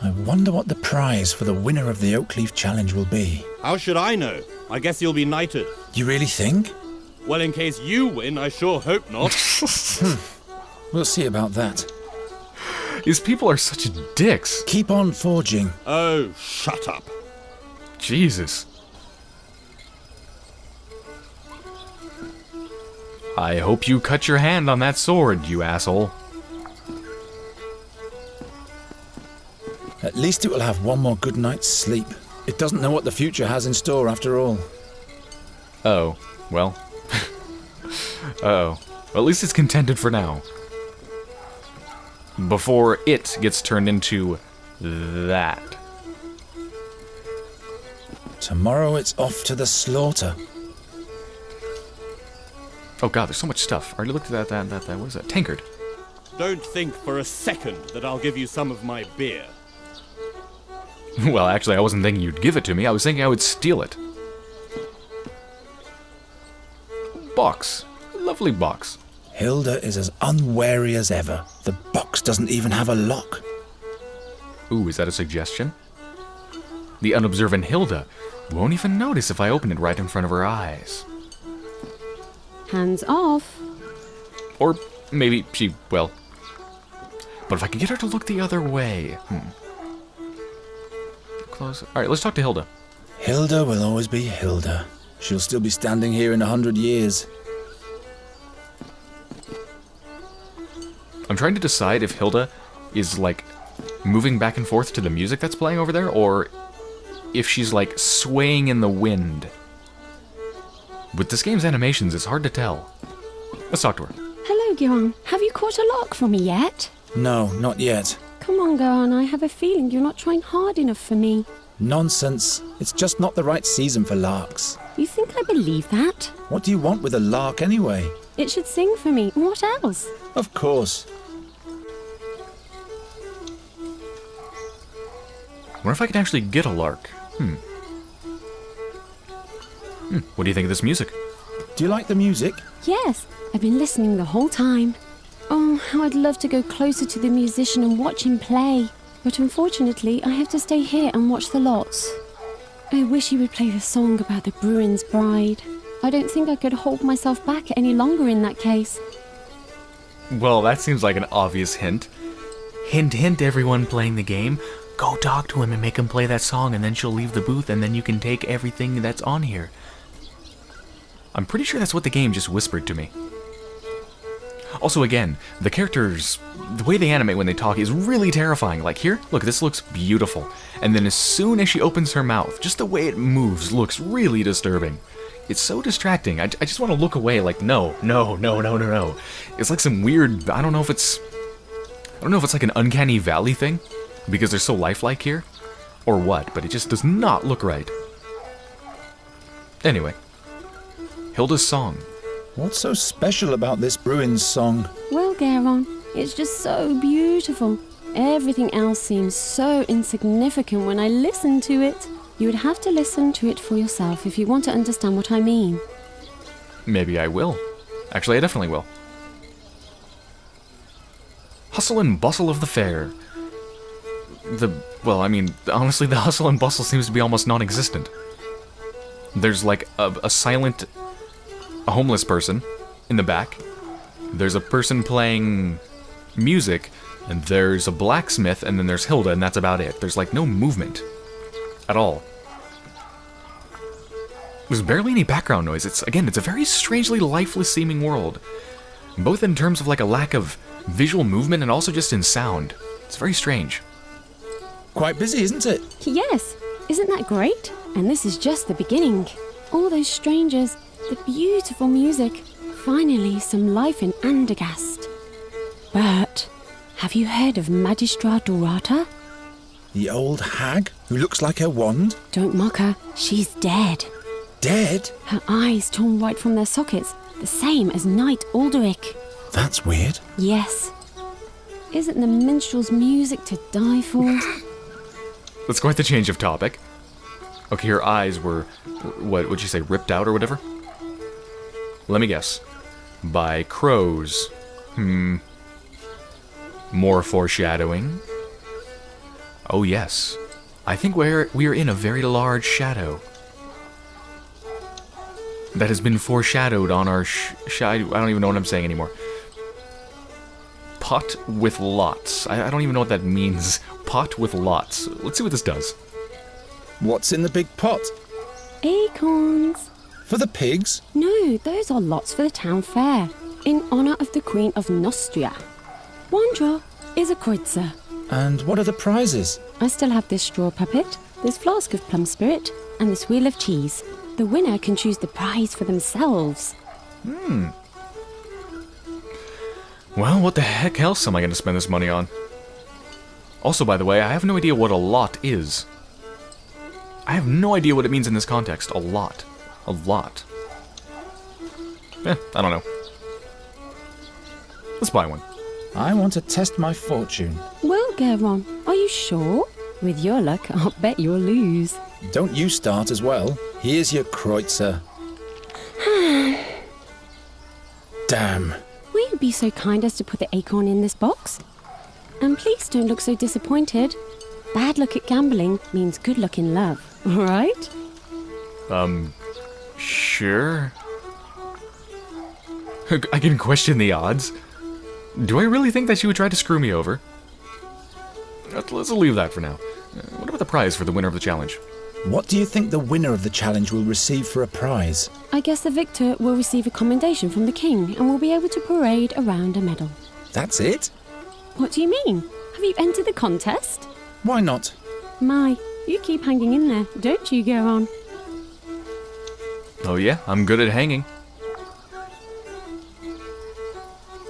I wonder what the prize for the winner of the Oakleaf Challenge will be. How should I know? I guess you'll be knighted. You really think? Well, in case you win, I sure hope not. We'll see about that. These people are such dicks. Keep on forging. Oh, shut up. Jesus. I hope you cut your hand on that sword, you asshole. At least it will have one more good night's sleep. It doesn't know what the future has in store after all. Oh, well. Well, at least it's contented for now. Before it gets turned into that. Tomorrow it's off to the slaughter. Oh god, there's so much stuff. I already looked at that, what is that? Tankard. Don't think for a second that I'll give you some of my beer. Well, actually, I wasn't thinking you'd give it to me. I was thinking I would steal it. Box. Lovely box. Hilda is as unwary as ever. The box doesn't even have a lock. Ooh, is that a suggestion? The unobservant Hilda won't even notice if I open it right in front of her eyes. Hands off. Or maybe she, well, But if I could get her to look the other way... Close. Alright, let's talk to Hilda. Hilda will always be Hilda. She'll still be standing here in 100 years. I'm trying to decide if Hilda is, like, moving back and forth to the music that's playing over there, or if she's, like, swaying in the wind. With this game's animations, it's hard to tell. Let's talk to her. Hello, Geron. Have you caught a lark for me yet? No, not yet. Come on, Geron. I have a feeling you're not trying hard enough for me. Nonsense. It's just not the right season for larks. You think I believe that? What do you want with a lark anyway? It should sing for me. What else? Of course. What if I can actually get a lark? What do you think of this music? Do you like the music? Yes, I've been listening the whole time. Oh, how I'd love to go closer to the musician and watch him play. But unfortunately, I have to stay here and watch the lots. I wish he would play the song about the Bruin's bride. I don't think I could hold myself back any longer in that case. Well, that seems like an obvious hint. Hint, hint, everyone playing the game. Go talk to him and make him play that song, and then she'll leave the booth, and then you can take everything that's on here. I'm pretty sure that's what the game just whispered to me. Also, again, the characters, the way they animate when they talk is really terrifying. Like here, look, this looks beautiful. And then as soon as she opens her mouth, just the way it moves looks really disturbing. It's so distracting. I just want to look away like, no. It's like some weird, I don't know if it's like an uncanny valley thing, because they're so lifelike here, or what, but it just does not look right. Anyway, Hilda's song. What's so special about this Bruin's song? Well, Geron, it's just so beautiful. Everything else seems so insignificant when I listen to it. You would have to listen to it for yourself if you want to understand what I mean. Maybe I will. Actually, I definitely will. Hustle and bustle of the fair. Honestly, the hustle and bustle seems to be almost non-existent. There's like a homeless person in the back. There's a person playing music, and there's a blacksmith, and then there's Hilda, and that's about it. There's like no movement at all. There's barely any background noise. It's a very strangely lifeless seeming world, both in terms of like a lack of visual movement and also just in sound. It's very strange. Quite busy, isn't it? Yes, isn't that great? And this is just the beginning. All those strangers, the beautiful music, finally some life in Andergast. But have you heard of Magistra Dorata? The old hag who looks like her wand? Don't mock her, she's dead. Dead? Her eyes torn right from their sockets, the same as Knight Alderic. That's weird. Yes. Isn't the minstrel's music to die for? That's quite the change of topic. Okay, her eyes were, what would you say, ripped out or whatever? Let me guess. By crows. More foreshadowing? Oh yes. I think we are in a very large shadow. That has been foreshadowed on our I don't even know what I'm saying anymore. Pot with lots. I don't even know what that means. Pot with lots. Let's see what this does. What's in the big pot? Acorns. For the pigs? No, those are lots for the town fair, in honor of the Queen of Nostria. One draw is a kreutzer. And what are the prizes? I still have this straw puppet, this flask of plum spirit, and this wheel of cheese. The winner can choose the prize for themselves. Well, what the heck else am I going to spend this money on? Also, by the way, I have no idea what a lot is. I have no idea what it means in this context. A lot. A lot. I don't know. Let's buy one. I want to test my fortune. Well, Geron, are you sure? With your luck, I'll bet you'll lose. Don't you start as well. Here's your kreutzer. Damn. Will you be so kind as to put the acorn in this box? And please don't look so disappointed. Bad luck at gambling means good luck in love, alright? Sure. I can question the odds. Do I really think that she would try to screw me over? Let's leave that for now. What about the prize for the winner of the challenge? What do you think the winner of the challenge will receive for a prize? I guess the victor will receive a commendation from the king and will be able to parade around a medal. That's it? What do you mean? Have you entered the contest? Why not? My, you keep hanging in there, don't you, Geron? Oh yeah, I'm good at hanging.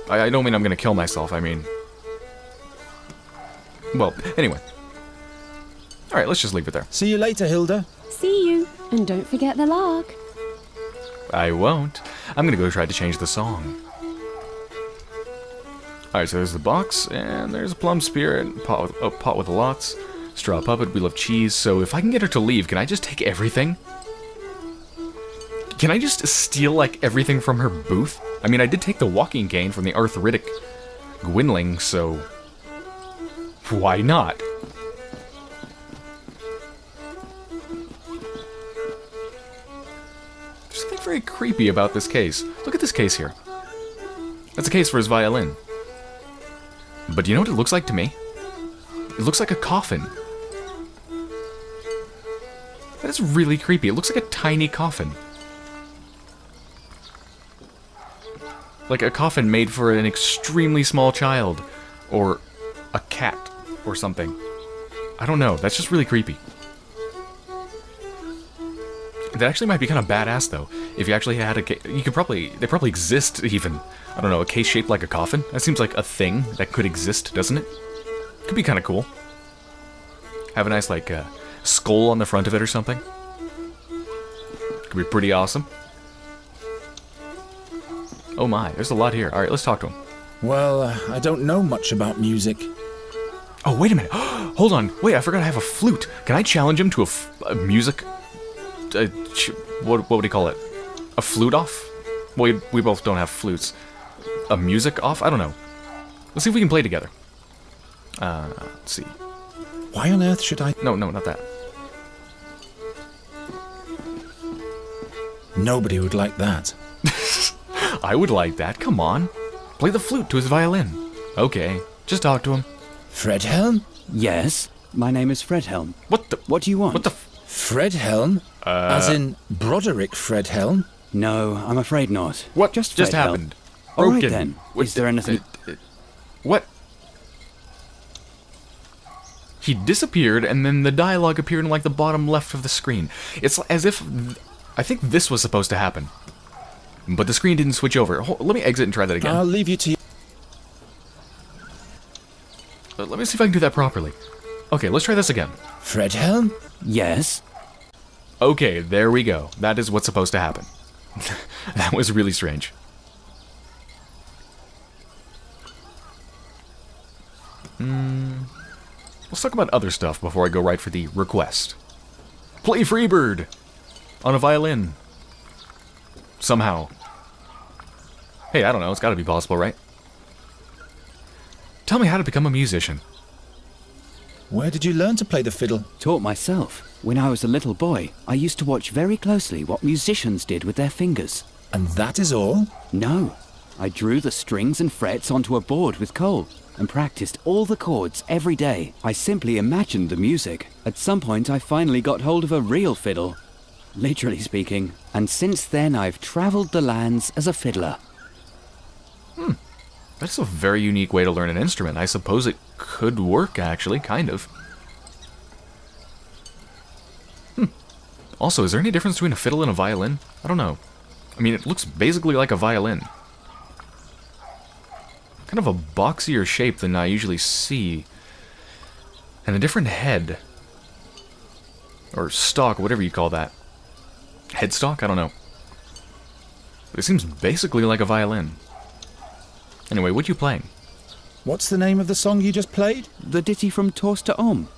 I don't mean I'm gonna kill myself, I mean... Well, anyway. Alright, let's just leave it there. See you later, Hilda. See you, and don't forget the lark. I won't. I'm gonna go try to change the song. Alright, so there's the box, and there's a plum spear, and a pot with lots, straw puppet, wheel of cheese. So if I can get her to leave, can I just take everything? Can I just steal, like, everything from her booth? I mean, I did take the walking cane from the arthritic Gwynling, so... why not? There's something very creepy about this case. Look at this case here. That's a case for his violin. But do you know what it looks like to me? It looks like a coffin. That is really creepy. It looks like a tiny coffin. Like a coffin made for an extremely small child. Or a cat. Or something. I don't know. That's just really creepy. That actually might be kind of badass, though. If you actually had a case... You could probably... They probably exist, even. I don't know, a case shaped like a coffin? That seems like a thing that could exist, doesn't it? Could be kind of cool. Have a nice, like, skull on the front of it or something. Could be pretty awesome. Oh my, there's a lot here. Alright, let's talk to him. Well, I don't know much about music. Oh, wait a minute. Hold on. Wait, I forgot I have a flute. Can I challenge him to a music... what do you call it? A flute off? Well, we both don't have flutes. A music off? I don't know. Let's see if we can play together. Let's see. Why on earth should I... No, not that. Nobody would like that. I would like that. Come on. Play the flute to his violin. Okay, just talk to him. Fredhelm? Yes, my name is Fredhelm. What the... What do you want? What the... Fredhelm? As in Broderick Fredhelm? No, I'm afraid not. What just Fredhelm. Happened? All right then. Is there anything... What? He disappeared, and then the dialogue appeared in, like, the bottom left of the screen. It's as if... I think this was supposed to happen. But the screen didn't switch over. Let me exit and try that again. I'll leave you to... Let me see if I can do that properly. Okay, let's try this again. Fredhelm? Yes? Okay, there we go. That is what's supposed to happen. That was really strange. Let's talk about other stuff before I go right for the request. Play Freebird! On a violin. Somehow. Hey, I don't know, it's gotta be possible, right? Tell me how to become a musician. Where did you learn to play the fiddle? Taught myself. When I was a little boy, I used to watch very closely what musicians did with their fingers. And that is all? No. I drew the strings and frets onto a board with coal and practiced all the chords every day. I simply imagined the music. At some point, I finally got hold of a real fiddle. Literally speaking. And since then, I've traveled the lands as a fiddler. That's a very unique way to learn an instrument. I suppose it could work, actually, kind of. Also, is there any difference between a fiddle and a violin? I don't know. I mean, it looks basically like a violin. Kind of a boxier shape than I usually see. And a different head. Or stalk, whatever you call that. Headstock? I don't know. But it seems basically like a violin. Anyway, what are you playing? What's the name of the song you just played? The ditty from Torster Om.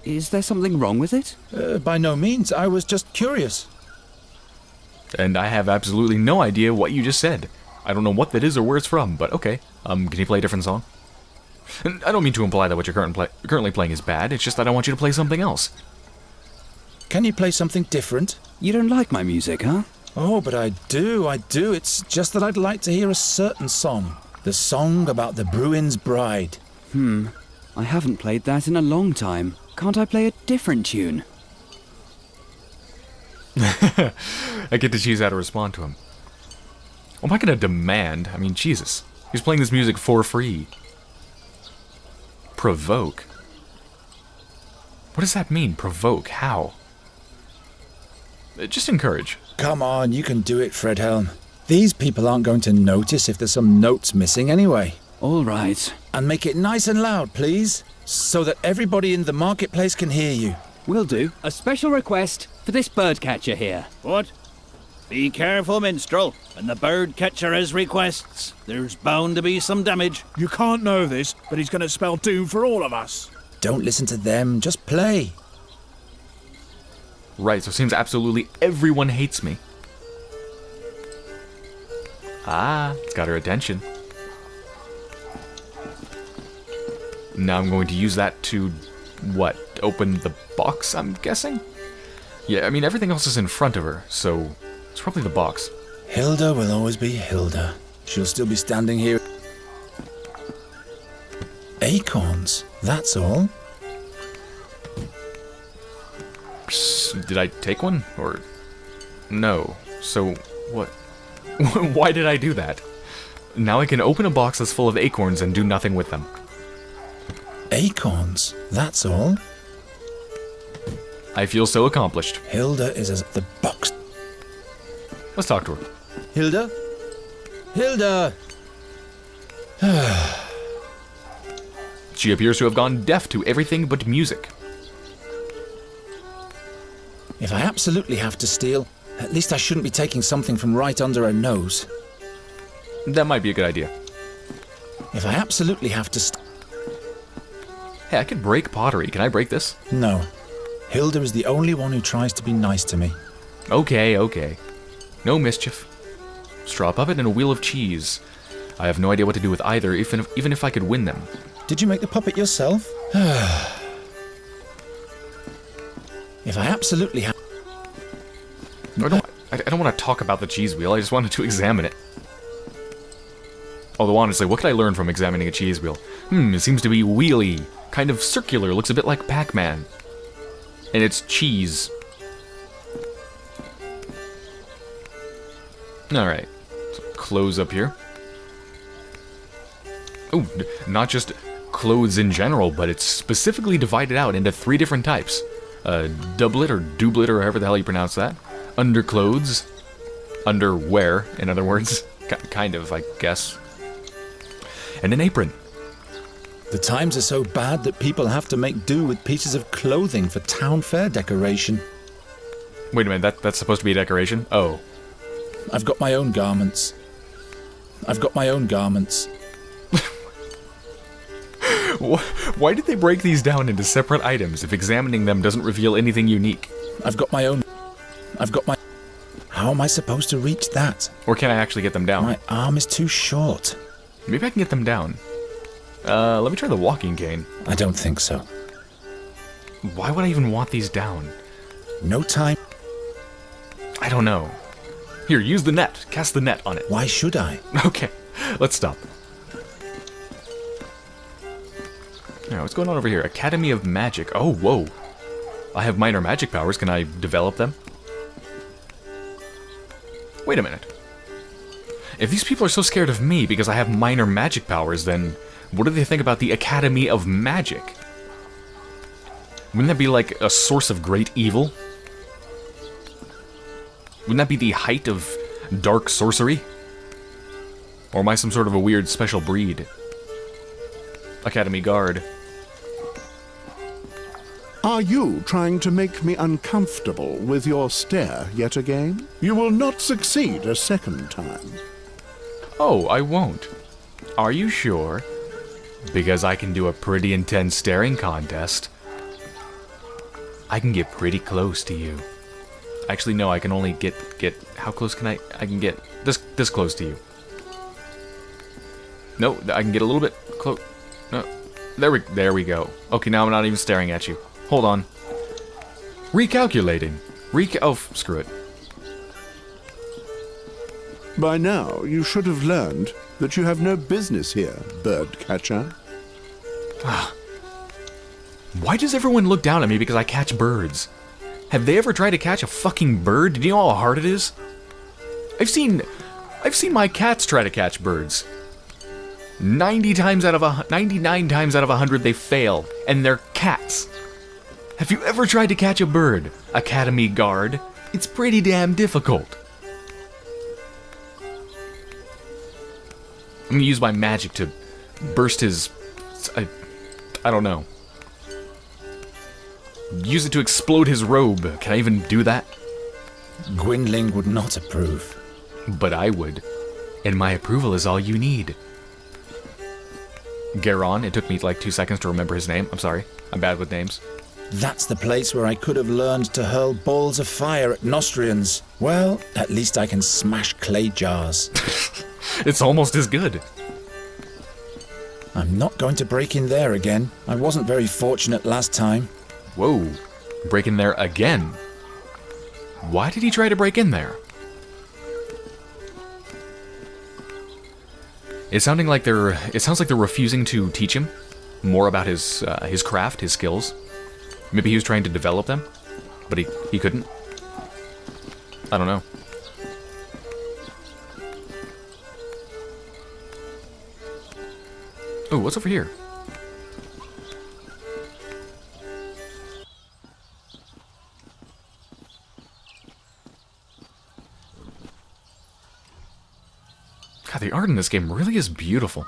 Is there something wrong with it? By no means. I was just curious. And I have absolutely no idea what you just said. I don't know what that is or where it's from, but okay. Can you play a different song? And I don't mean to imply that what you're currently playing is bad. It's just that I want you to play something else. Can you play something different? You don't like my music, huh? Oh, but I do. It's just that I'd like to hear a certain song. The song about the Bruin's bride. I haven't played that in a long time. Can't I play a different tune? I get to choose how to respond to him. What am I going to demand? I mean, Jesus. He's playing this music for free. Provoke? What does that mean, provoke? How? Just encourage. Come on, you can do it, Fredhelm. These people aren't going to notice if there's some notes missing anyway. All right. And make it nice and loud, please, so that everybody in the marketplace can hear you. Will do. A special request for this birdcatcher here. What? Be careful, minstrel. When the bird catcher has requests, there's bound to be some damage. You can't know this, but he's going to spell doom for all of us. Don't listen to them, just play. Right, so it seems absolutely everyone hates me. Ah, it's got her attention. Now I'm going to use that to, what, open the box, I'm guessing? Yeah, I mean, everything else is in front of her, so it's probably the box. Hilda will always be Hilda. She'll still be standing here. Acorns, that's all. Psst, did I take one? Or... no. So, what? Why did I do that? Now I can open a box that's full of acorns and do nothing with them. Acorns, that's all. I feel so accomplished. Hilda is as the box. Let's talk to her. Hilda? Hilda! She appears to have gone deaf to everything but music. If I absolutely have to steal, at least I shouldn't be taking something from right under her nose. That might be a good idea. If I absolutely have to Hey, I can break pottery. Can I break this? No. Hilda is the only one who tries to be nice to me. Okay, okay. No mischief. Straw puppet and a wheel of cheese. I have no idea what to do with either, even if I could win them. Did you make the puppet yourself? If I absolutely have... I don't want to talk about the cheese wheel, I just wanted to examine it. Although honestly, what could I learn from examining a cheese wheel? It seems to be wheelie, kind of circular, looks a bit like Pac-Man. And it's cheese. Alright, so clothes up here. Oh, not just clothes in general, but it's specifically divided out into 3 different types. Doublet or doublet or however the hell you pronounce that. Underclothes. Underwear, in other words. Kind of, I guess. And an apron. The times are so bad that people have to make do with pieces of clothing for town fair decoration. Wait a minute, that's supposed to be a decoration? Oh. I've got my own garments. I've got my own garments. Why did they break these down into separate items if examining them doesn't reveal anything unique? I've got my own... How am I supposed to reach that? Or can I actually get them down? My arm is too short. Maybe I can get them down. Let me try the walking cane. I don't think so. Why would I even want these down? No time. I don't know. Here, use the net. Cast the net on it. Why should I? Okay, let's stop. Now, what's going on over here? Academy of Magic. Oh, whoa. I have minor magic powers. Can I develop them? Wait a minute. If these people are so scared of me because I have minor magic powers, then what do they think about the Academy of Magic? Wouldn't that be like a source of great evil? Wouldn't that be the height of dark sorcery? Or am I some sort of a weird special breed? Academy Guard. Are you trying to make me uncomfortable with your stare yet again? You will not succeed a second time. Oh, I won't. Are you sure? Because I can do a pretty intense staring contest. I can get pretty close to you. Actually, no, I can only get how close can I can get this close to you. No, I can get a little bit close. No. There we go. Okay, now I'm not even staring at you. Hold on. Recalculating. Oh, screw it. By now, you should have learned that you have no business here, bird catcher. Why does everyone look down at me because I catch birds? Have they ever tried to catch a fucking bird? Do you know how hard it is? I've seen my cats try to catch birds. 99 times out of 100 they fail, and they're cats. Have you ever tried to catch a bird, Academy Guard? It's pretty damn difficult. I'm gonna use my magic to burst his... I don't know. Use it to explode his robe. Can I even do that? Gwynling would not approve. But I would. And my approval is all you need. Geron, it took me like 2 seconds to remember his name. I'm sorry. I'm bad with names. That's the place where I could have learned to hurl balls of fire at Nostrians. Well, at least I can smash clay jars. It's almost as good. I'm not going to break in there again. I wasn't very fortunate last time. Whoa. Break in there again? Why did he try to break in there? It sounds like they're refusing to teach him more about his craft, his skills. Maybe he was trying to develop them, but he couldn't. I don't know. Oh, what's over here? God, the art in this game really is beautiful.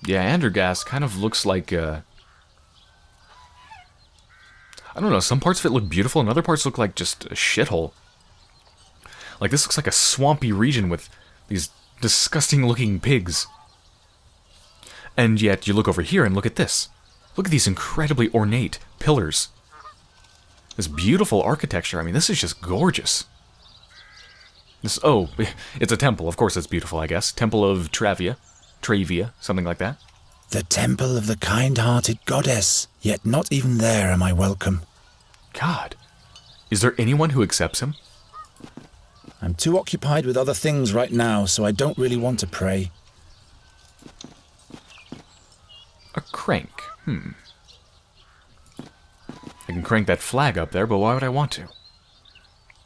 Yeah, Andergast kind of looks like, I don't know, some parts of it look beautiful and other parts look like just a shithole. Like, this looks like a swampy region with these disgusting-looking pigs. And yet, you look over here and look at this. Look at these incredibly ornate pillars. This beautiful architecture. I mean, this is just gorgeous. This, oh, it's a temple. Of course it's beautiful, I guess. Temple of Travia, something like that. The temple of the kind-hearted goddess. Yet not even there am I welcome. God, is there anyone who accepts him? I'm too occupied with other things right now, so I don't really want to pray. A crank. I can crank that flag up there, but why would I want to?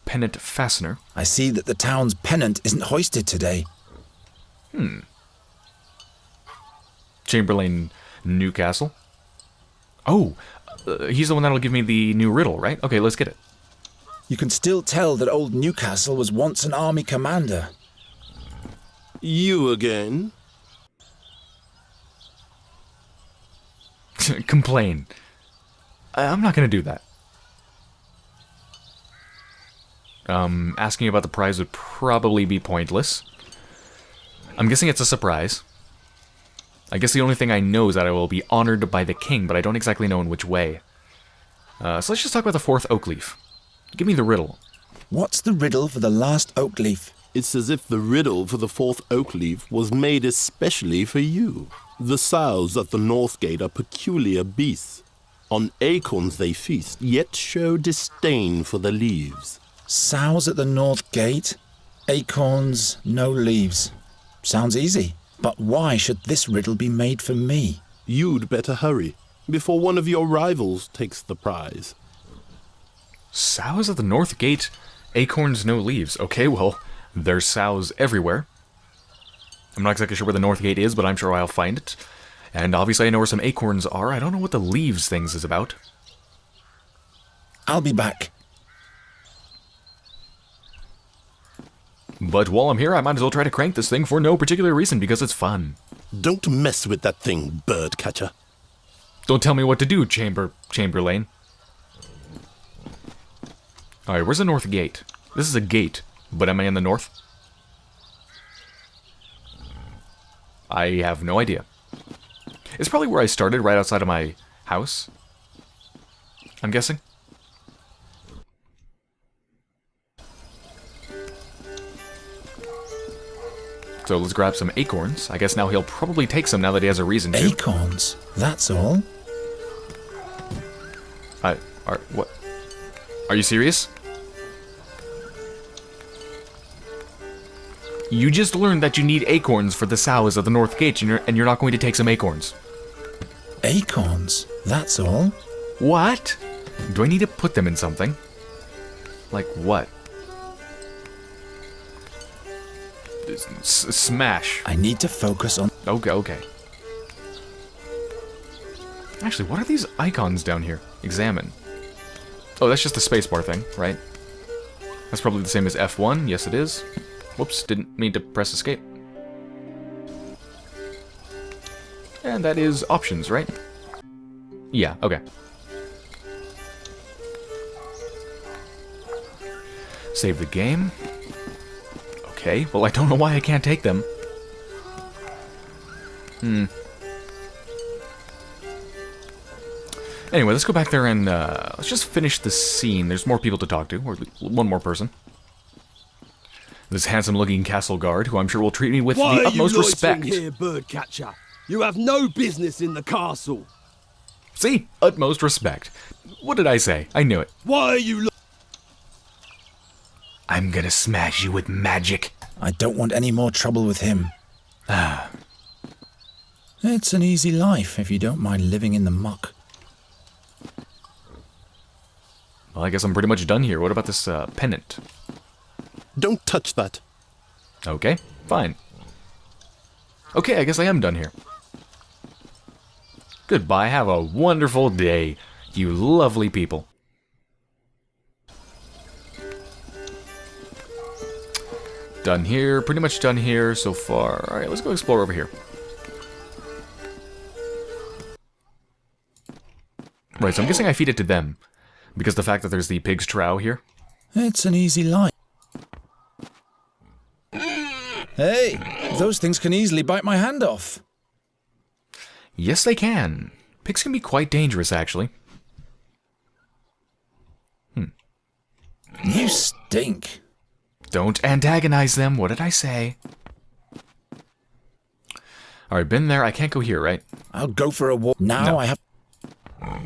Pennant fastener. I see that the town's pennant isn't hoisted today. Chamberlain Newcastle. Oh, he's the one that'll give me the new riddle, right? Okay, let's get it. You can still tell that old Newcastle was once an army commander. You again? Complain. I'm not going to do that. Asking about the prize would probably be pointless. I'm guessing it's a surprise. I guess the only thing I know is that I will be honored by the king, but I don't exactly know in which way. So let's just talk about the fourth oak leaf. Give me the riddle. What's the riddle for the last oak leaf? It's as if the riddle for the fourth oak leaf was made especially for you. The sows at the north gate are peculiar beasts. On acorns they feast, yet show disdain for the leaves. Sows at the north gate, acorns, no leaves. Sounds easy, but why should this riddle be made for me? You'd better hurry, before one of your rivals takes the prize. Sows at the north gate, acorns, no leaves. Okay, well, there's sows everywhere. I'm not exactly sure where the north gate is, but I'm sure I'll find it. And obviously I know where some acorns are. I don't know what the leaves things is about. I'll be back. But while I'm here, I might as well try to crank this thing for no particular reason, because it's fun. Don't mess with that thing, bird catcher. Don't tell me what to do, Chamberlain. Alright, where's the north gate? This is a gate, but am I in the north? I have no idea. It's probably where I started, right outside of my house. I'm guessing. So let's grab some acorns. I guess now he'll probably take some now that he has a reason to. Acorns? That's all? What? Are you serious? You just learned that you need acorns for the sows of the North Gate, and you're not going to take some acorns. Acorns? That's all? What? Do I need to put them in something? Like what? Smash. I need to focus on... Okay. Actually, what are these icons down here? Examine. Oh, that's just the spacebar thing, right? That's probably the same as F1. Yes, it is. Whoops, didn't mean to press escape. And that is options, right? Yeah, okay. Save the game. Okay, well, I don't know why I can't take them. Anyway, let's go back there and let's just finish the scene. There's more people to talk to, or one more person. This handsome-looking castle guard, who I'm sure will treat me with the utmost respect. Why are you loitering here, birdcatcher? You have no business in the castle. See? Utmost respect. What did I say? I knew it. Why are you I'm gonna smash you with magic. I don't want any more trouble with him. It's an easy life if you don't mind living in the muck. Well, I guess I'm pretty much done here. What about this pennant? Don't touch that. Okay, fine. Okay, I guess I am done here. Goodbye, have a wonderful day, you lovely people. Done here, pretty much done here so far. Alright, let's go explore over here. Right, so I'm guessing I feed it to them, because the fact that there's the pig's trough here. It's an easy life. Hey, those things can easily bite my hand off. Yes, they can. Pigs can be quite dangerous, actually. You stink. Don't antagonize them. What did I say? Alright, been there. I can't go here, right? I'll go for a walk. Now No. I have...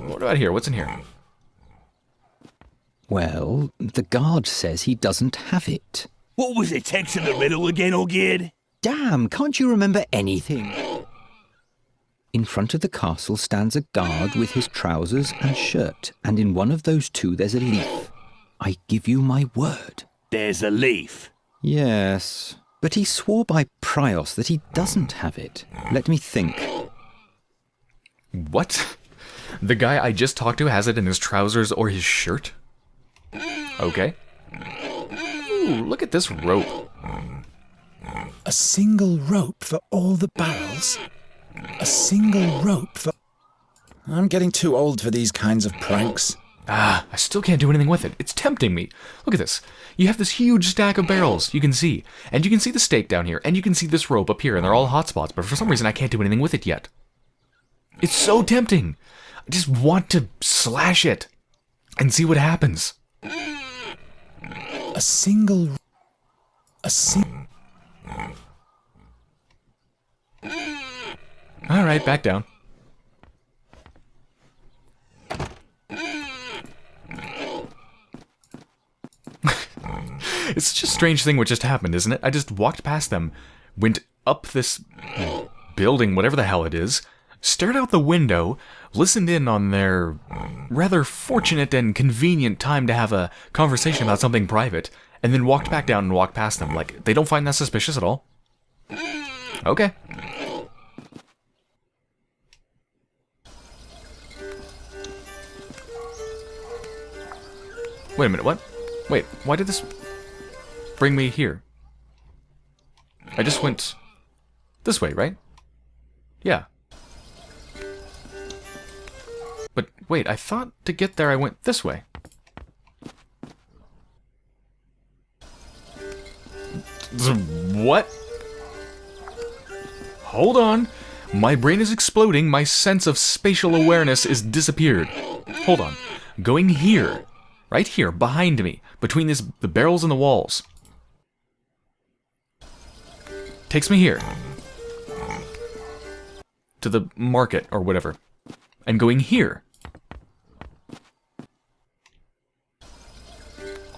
What about here? What's in here? Well, the guard says he doesn't have it. What was the text of the riddle again, Ogid? Damn, can't you remember anything? In front of the castle stands a guard with his trousers and shirt, and in one of those two there's a leaf. I give you my word. There's a leaf. Yes, but he swore by Prios that he doesn't have it. Let me think. What? The guy I just talked to has it in his trousers or his shirt? Okay. Ooh, look at this rope. A single rope for all the barrels? A single rope for... I'm getting too old for these kinds of pranks. I still can't do anything with it. It's tempting me. Look at this. You have this huge stack of barrels, you can see. And you can see the stake down here, and you can see this rope up here, and they're all hotspots, but for some reason I can't do anything with it yet. It's so tempting. I just want to slash it and see what happens. A single... Alright, back down. It's such a strange thing what just happened, isn't it? I just walked past them, went up this building, whatever the hell it is, stared out the window, listened in on their rather fortunate and convenient time to have a conversation about something private, and then walked back down and walked past them. Like, they don't find that suspicious at all. Okay. Wait a minute, what? Wait, why did this bring me here? I just went this way, right? Yeah. But wait, I thought to get there I went this way. What? Hold on. My brain is exploding. My sense of spatial awareness is disappeared. Hold on. Going here. Right here, behind me. Between the barrels and the walls. Takes me here. To the market, or whatever. And going here.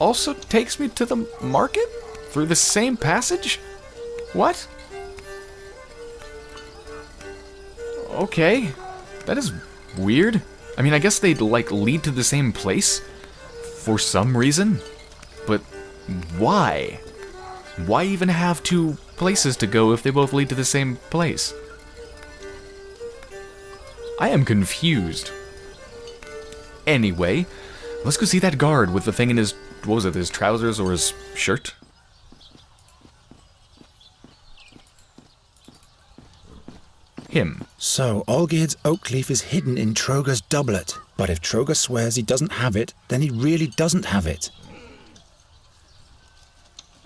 Also takes me to the market? Through the same passage? What? Okay. That is weird. I mean, I guess they'd, like, lead to the same place for some reason. But why? Why even have two places to go if they both lead to the same place? I am confused. Anyway, let's go see that guard with the thing in his, what was it, his trousers or his shirt? Him. So, Olgierd's oak leaf is hidden in Troger's doublet. But if Troger swears he doesn't have it, then he really doesn't have it.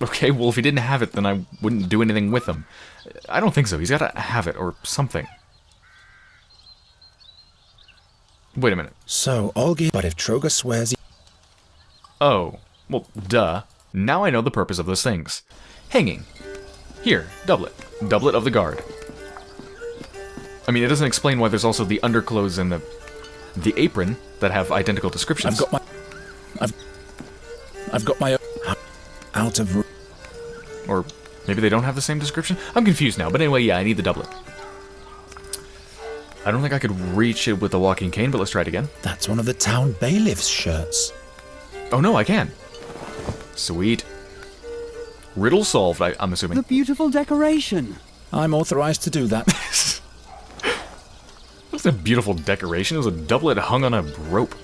Okay, well, if he didn't have it, then I wouldn't do anything with him. I don't think so. He's got to have it or something. Wait a minute. So, Olgierd... But if Troger swears he... Oh. Well, duh. Now I know the purpose of those things. Hanging. Here, doublet. Doublet of the guard. I mean, it doesn't explain why there's also the underclothes and the apron that have identical descriptions. I've got my... out of... Or maybe they don't have the same description? I'm confused now, but anyway, yeah, I need the doublet. I don't think I could reach it with a walking cane, but let's try it again. That's one of the town bailiff's shirts. Oh no, I can. Sweet. Riddle solved, I'm assuming. The beautiful decoration. I'm authorized to do that. It was a beautiful decoration. It was a doublet hung on a rope.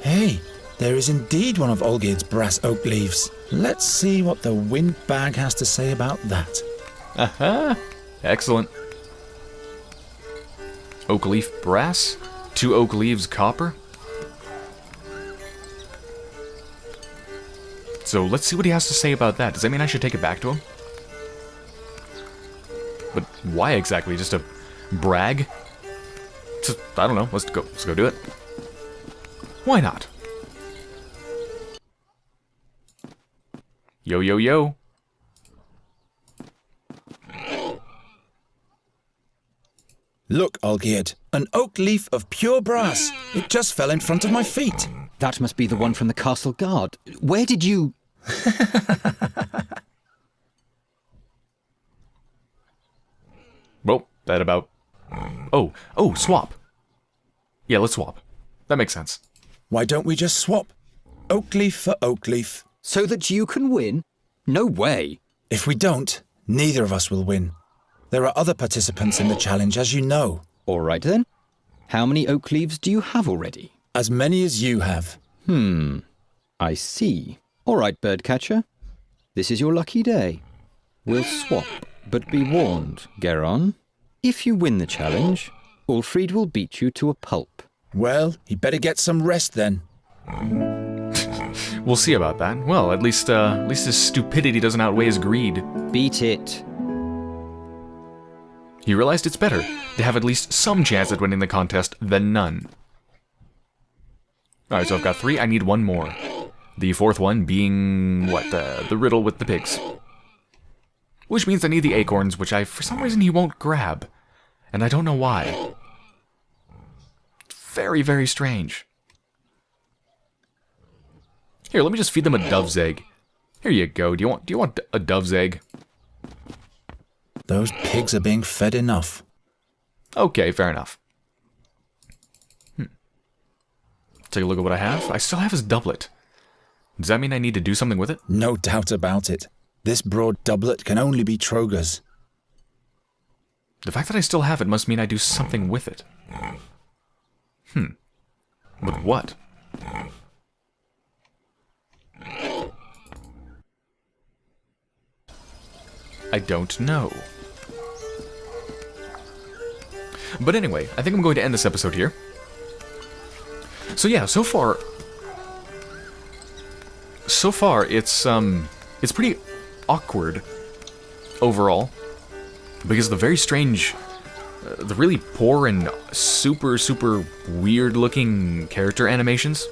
Hey, there is indeed one of Olgierd's brass oak leaves. Let's see what the windbag has to say about that. Aha! Excellent. Oak leaf brass, 2 oak leaves copper. So let's see what he has to say about that. Does that mean I should take it back to him? But why exactly? Just to brag? Just, I don't know. Let's go do it. Why not? Yo, yo, yo. Look, Olgierd, an oak leaf of pure brass. It just fell in front of my feet. That must be the one from the castle guard. Where did you... Well, that about... Oh, swap. Yeah, let's swap. That makes sense. Why don't we just swap? Oak leaf for oak leaf. So that you can win? No way. If we don't, neither of us will win. There are other participants in the challenge, as you know. All right, then. How many oak leaves do you have already? As many as you have. I see. All right, birdcatcher. This is your lucky day. We'll swap, but be warned, Geron. If you win the challenge, Ulfried will beat you to a pulp. Well, he better get some rest then. We'll see about that. Well, at least his stupidity doesn't outweigh his greed. Beat it. He realized it's better to have at least some chance at winning the contest than none. Alright, so I've got 3. I need 1 more. The 4th one being, what, the riddle with the pigs. Which means I need the acorns, which for some reason he won't grab. And I don't know why. Very, very strange. Here, let me just feed them a dove's egg. Here you go. Do you want a dove's egg? Those pigs are being fed enough. Okay, fair enough. Take a look at what I have. I still have his doublet. Does that mean I need to do something with it? No doubt about it. This broad doublet can only be Troger's. The fact that I still have it must mean I do something with it. But what? I don't know. But anyway, I think I'm going to end this episode here. So yeah, so far it's pretty awkward overall because the very strange, the really poor and super weird looking character animations,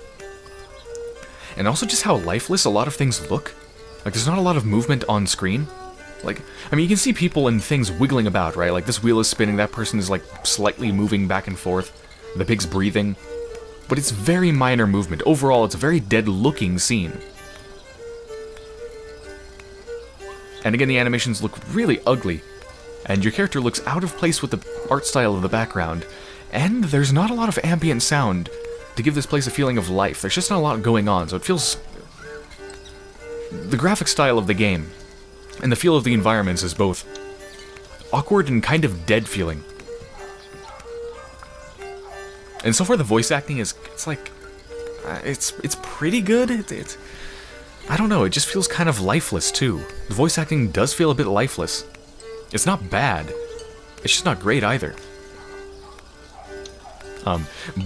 and also just how lifeless a lot of things look. Like there's not a lot of movement on screen. Like, I mean, you can see people and things wiggling about, right? Like this wheel is spinning, that person is like slightly moving back and forth, the pig's breathing. But it's very minor movement. Overall, it's a very dead-looking scene. And again, the animations look really ugly, and your character looks out of place with the art style of the background, and there's not a lot of ambient sound to give this place a feeling of life. There's just not a lot going on, so it feels... The graphic style of the game and the feel of the environments is both awkward and kind of dead feeling. And so far the voice acting is, it's like, it's pretty good. It's I don't know, it just feels kind of lifeless too. The voice acting does feel a bit lifeless. It's not bad, it's just not great either.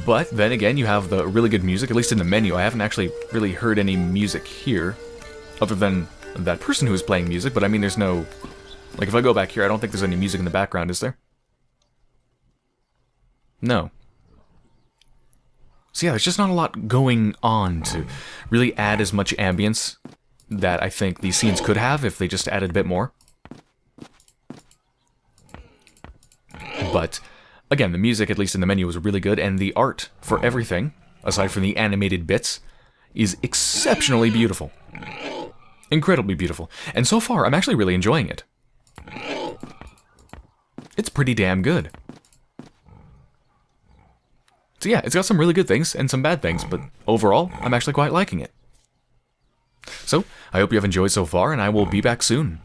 But then again, you have the really good music, at least in the menu. I haven't actually really heard any music here, other than that person who is playing music, but I mean there's no... Like if I go back here, I don't think there's any music in the background, is there? No. So yeah, there's just not a lot going on to really add as much ambience that I think these scenes could have if they just added a bit more. But, again, the music, at least in the menu, was really good, and the art for everything, aside from the animated bits, is exceptionally beautiful. Incredibly beautiful. And so far, I'm actually really enjoying it. It's pretty damn good. So yeah, it's got some really good things and some bad things, but overall, I'm actually quite liking it. So, I hope you have enjoyed so far, and I will be back soon.